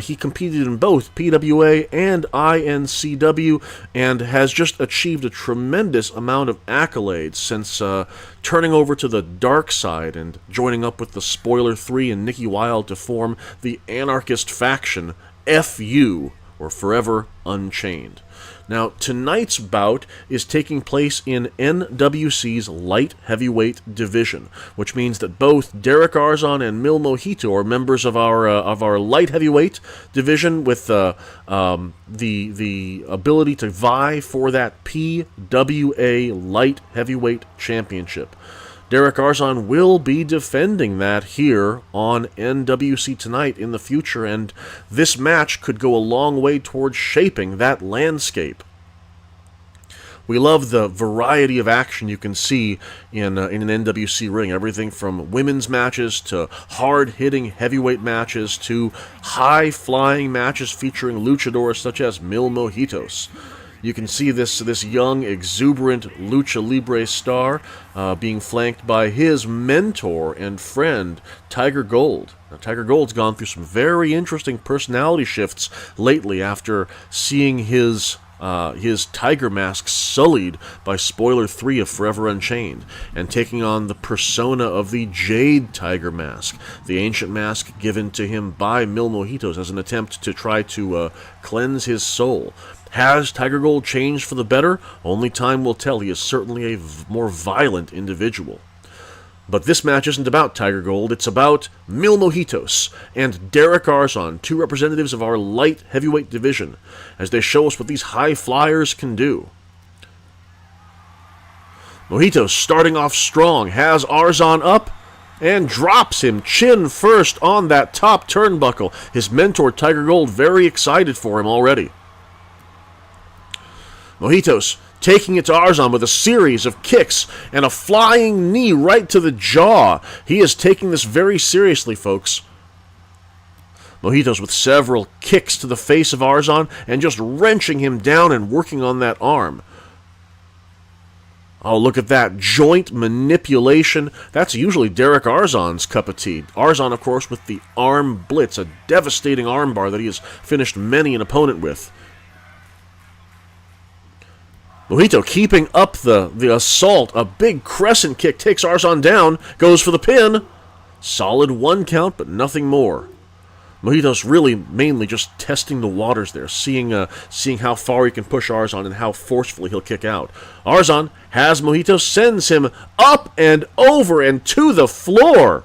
He competed in both PWA and INCW and has just achieved a tremendous amount of accolades since turning over to the dark side and joining up with the Spoiler 3 and Nikki Wilde to form the anarchist faction FU, or Forever Unchained. Now, tonight's bout is taking place in NWC's light heavyweight division, which means that both Derek Arzon and Mil Mojito are members of our light heavyweight division with the ability to vie for that PWA light heavyweight championship. Derek Arzon will be defending that here on NWC Tonight in the future, and this match could go a long way towards shaping that landscape. We love the variety of action you can see in an NWC ring. Everything from women's matches to hard-hitting heavyweight matches to high-flying matches featuring luchadors such as Mil Mojitos. You can see this young, exuberant Lucha Libre star being flanked by his mentor and friend, Tiger Gold. Now, Tiger Gold's gone through some very interesting personality shifts lately after seeing his tiger mask sullied by Spoiler 3 of Forever Unchained, and taking on the persona of the Jade Tiger mask, the ancient mask given to him by Mil Mojitos as an attempt to try to cleanse his soul. Has Tiger Gold changed for the better? Only time will tell. He is certainly a more violent individual. But this match isn't about Tiger Gold, it's about Mil Mojitos and Derek Arzon, two representatives of our light heavyweight division, as they show us what these high flyers can do. Mojitos starting off strong, has Arzon up, and drops him chin first on that top turnbuckle. His mentor Tiger Gold very excited for him already. Mojitos taking it to Arzon with a series of kicks and a flying knee right to the jaw. He is taking this very seriously, folks. Mojitos with several kicks to the face of Arzon and just wrenching him down and working on that arm. Oh, look at that. Joint manipulation. That's usually Derek Arzon's cup of tea. Arzon, of course, with the arm blitz, a devastating armbar that he has finished many an opponent with. Mojito keeping up the assault. A big crescent kick takes Arzon down, goes for the pin. Solid one count, but nothing more. Mojito's really mainly just testing the waters there, seeing how far he can push Arzon and how forcefully he'll kick out. Arzon has Mojito, sends him up and over and to the floor.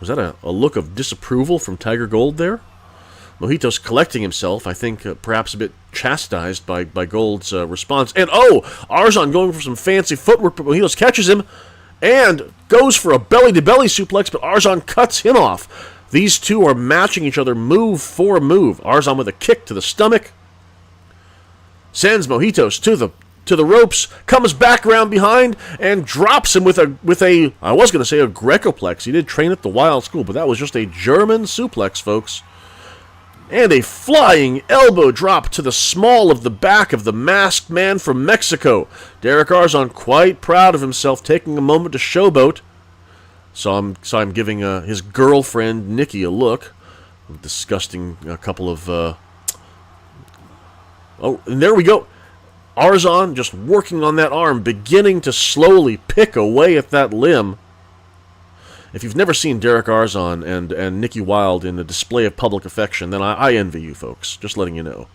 Was that a look of disapproval from Tiger Gold there? Mojito's collecting himself, I think perhaps a bit chastised by Gold's response. And Arzon going for some fancy footwork, but Mojito's catches him and goes for a belly-to-belly suplex, but Arzon cuts him off. These two are matching each other move for move. Arzon with a kick to the stomach. Sends Mojitos to the ropes, comes back around behind, and drops him with a I was going to say a Grecoplex. He did train at the Wild School, but that was just a German suplex, folks. And a flying elbow drop to the small of the back of the masked man from Mexico. Derek Arzon quite proud of himself, taking a moment to showboat. Saw him giving his girlfriend Nikki a look. Disgusting couple of... and there we go. Arzon just working on that arm, beginning to slowly pick away at that limb. If you've never seen Derek Arzon and Nikki Wilde in a display of public affection, then I envy you folks. Just letting you know.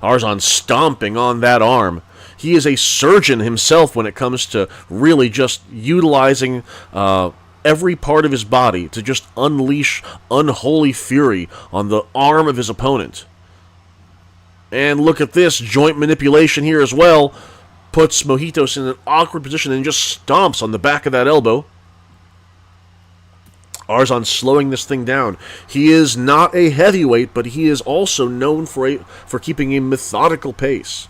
Arzon stomping on that arm. He is a surgeon himself when it comes to really just utilizing every part of his body to just unleash unholy fury on the arm of his opponent. And look at this joint manipulation here as well. Puts Mojitos in an awkward position and just stomps on the back of that elbow. Arzon slowing this thing down. He is not a heavyweight, but he is also known for keeping a methodical pace.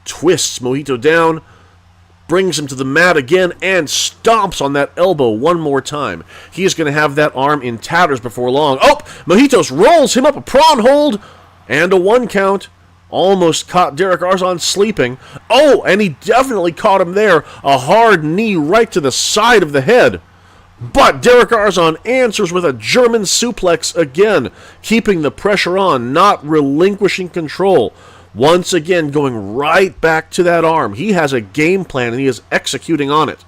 Twists Mojito down, brings him to the mat again, and stomps on that elbow one more time. He is going to have that arm in tatters before long. Oh, Mojitos rolls him up a prawn hold, and a 1 count. Almost caught Derek Arzon sleeping. Oh, and he definitely caught him there. A hard knee right to the side of the head. But Derek Arzon answers with a German suplex again, keeping the pressure on, not relinquishing control. Once again, going right back to that arm. He has a game plan, and he is executing on it.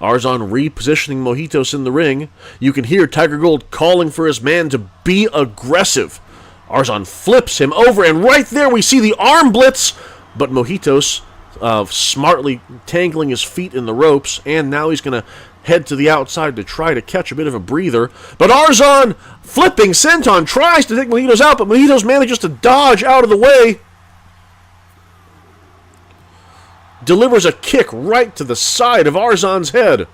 Arzon repositioning Mojitos in the ring. You can hear Tiger Gold calling for his man to be aggressive. Arzon flips him over, and right there we see the arm blitz, but Mojitos smartly tangling his feet in the ropes, and now he's going to head to the outside to try to catch a bit of a breather. But Arzon, flipping senton, tries to take Mojitos out, but Mojitos manages to dodge out of the way. Delivers a kick right to the side of Arzon's head.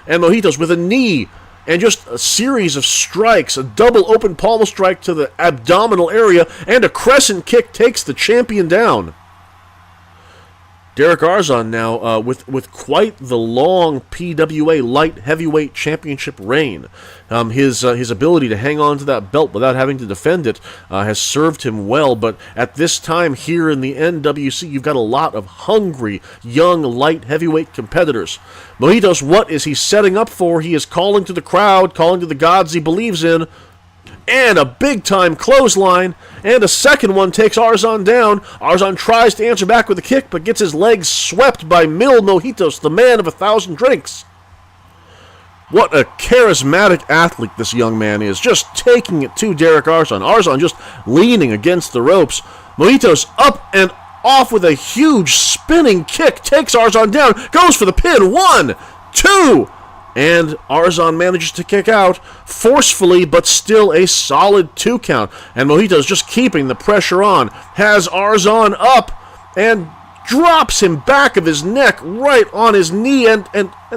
And Mojitos with a knee and just a series of strikes, a double open pommel strike to the abdominal area, and a crescent kick takes the champion down. Derek Arzon now with quite the long PWA light heavyweight championship reign. His ability to hang on to that belt without having to defend it has served him well, but at this time here in the NWC, you've got a lot of hungry, young, light heavyweight competitors. Mojitos, what is he setting up for? He is calling to the crowd, calling to the gods he believes in, and a big-time clothesline, and a second one takes Arzon down. Arzon tries to answer back with a kick, but gets his legs swept by Mil Mojitos, the man of 1,000 drinks. What a charismatic athlete this young man is, just taking it to Derek Arzon. Arzon just leaning against the ropes. Mojitos up and off with a huge spinning kick, takes Arzon down, goes for the pin. 1, 2... And Arzon manages to kick out forcefully, but still a solid 2 count. And Mojitos just keeping the pressure on. Has Arzon up and drops him back of his neck right on his knee. And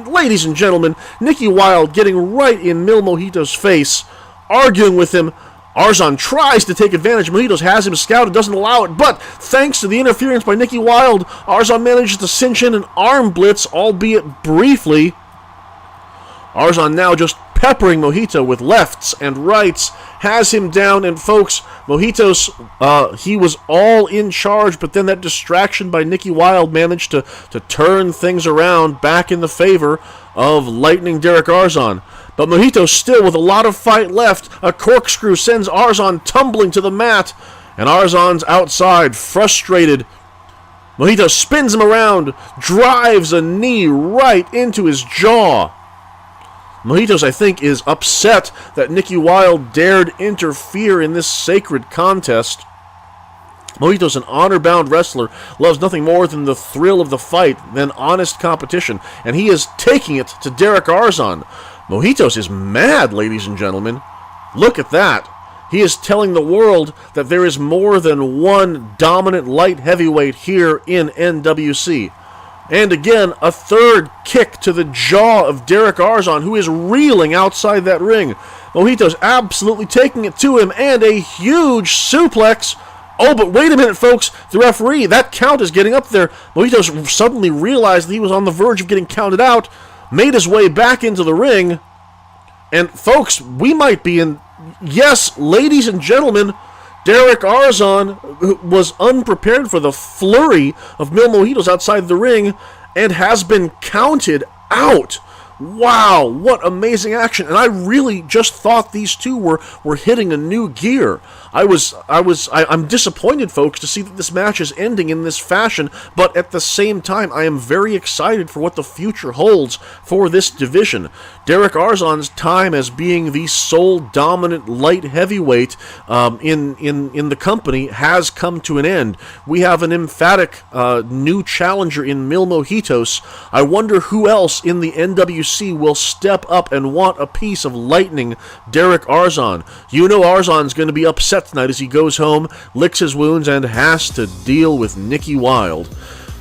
ladies and gentlemen, Nicky Wilde getting right in Mil Mojitos' face, arguing with him. Arzon tries to take advantage. Mojitos has him scouted, doesn't allow it. But thanks to the interference by Nicky Wilde, Arzon manages to cinch in an arm blitz, albeit briefly. Arzon now just peppering Mojito with lefts and rights, has him down, and folks, Mojitos, he was all in charge, but then that distraction by Nicky Wilde managed to turn things around back in the favor of Lightning Derek Arzon. But Mojito still with a lot of fight left. A corkscrew sends Arzon tumbling to the mat, and Arzon's outside, frustrated. Mojito spins him around, drives a knee right into his jaw. Mojitos, I think, is upset that Nicky Wilde dared interfere in this sacred contest. Mojitos, an honor-bound wrestler, loves nothing more than the thrill of the fight than honest competition, and he is taking it to Derek Arzon. Mojitos is mad, ladies and gentlemen. Look at that. He is telling the world that there is more than one dominant light heavyweight here in NWC. And again, a third kick to the jaw of Derek Arzon, who is reeling outside that ring. Mojitos absolutely taking it to him, and a huge suplex. Oh, but wait a minute, folks. The referee, that count is getting up there. Mojitos suddenly realized that he was on the verge of getting counted out, made his way back into the ring. And, folks, we might be in... Yes, ladies and gentlemen, Derek Arzon was unprepared for the flurry of Mil Mojitos outside the ring and has been counted out. Wow, what amazing action. And I really just thought these two were hitting a new gear. I'm disappointed, folks, to see that this match is ending in this fashion, but at the same time, I am very excited for what the future holds for this division. Derek Arzon's time as being the sole dominant light heavyweight in the company has come to an end. We have an emphatic new challenger in Mil Mojitos. I wonder who else in the NWC will step up and want a piece of Lightning Derek Arzon. You know Arzon's going to be upset tonight as he goes home, licks his wounds, and has to deal with Nicky Wilde.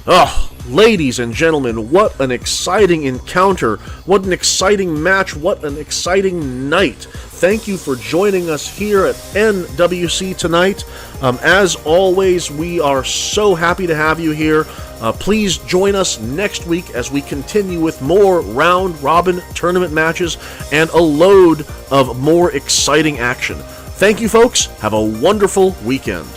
Oh, ladies and gentlemen, what an exciting encounter, what an exciting match, what an exciting night. Thank you for joining us here at NWC Tonight. As always, we are so happy to have you here. Please join us next week as we continue with more round-robin tournament matches and a load of more exciting action. Thank you, folks. Have a wonderful weekend.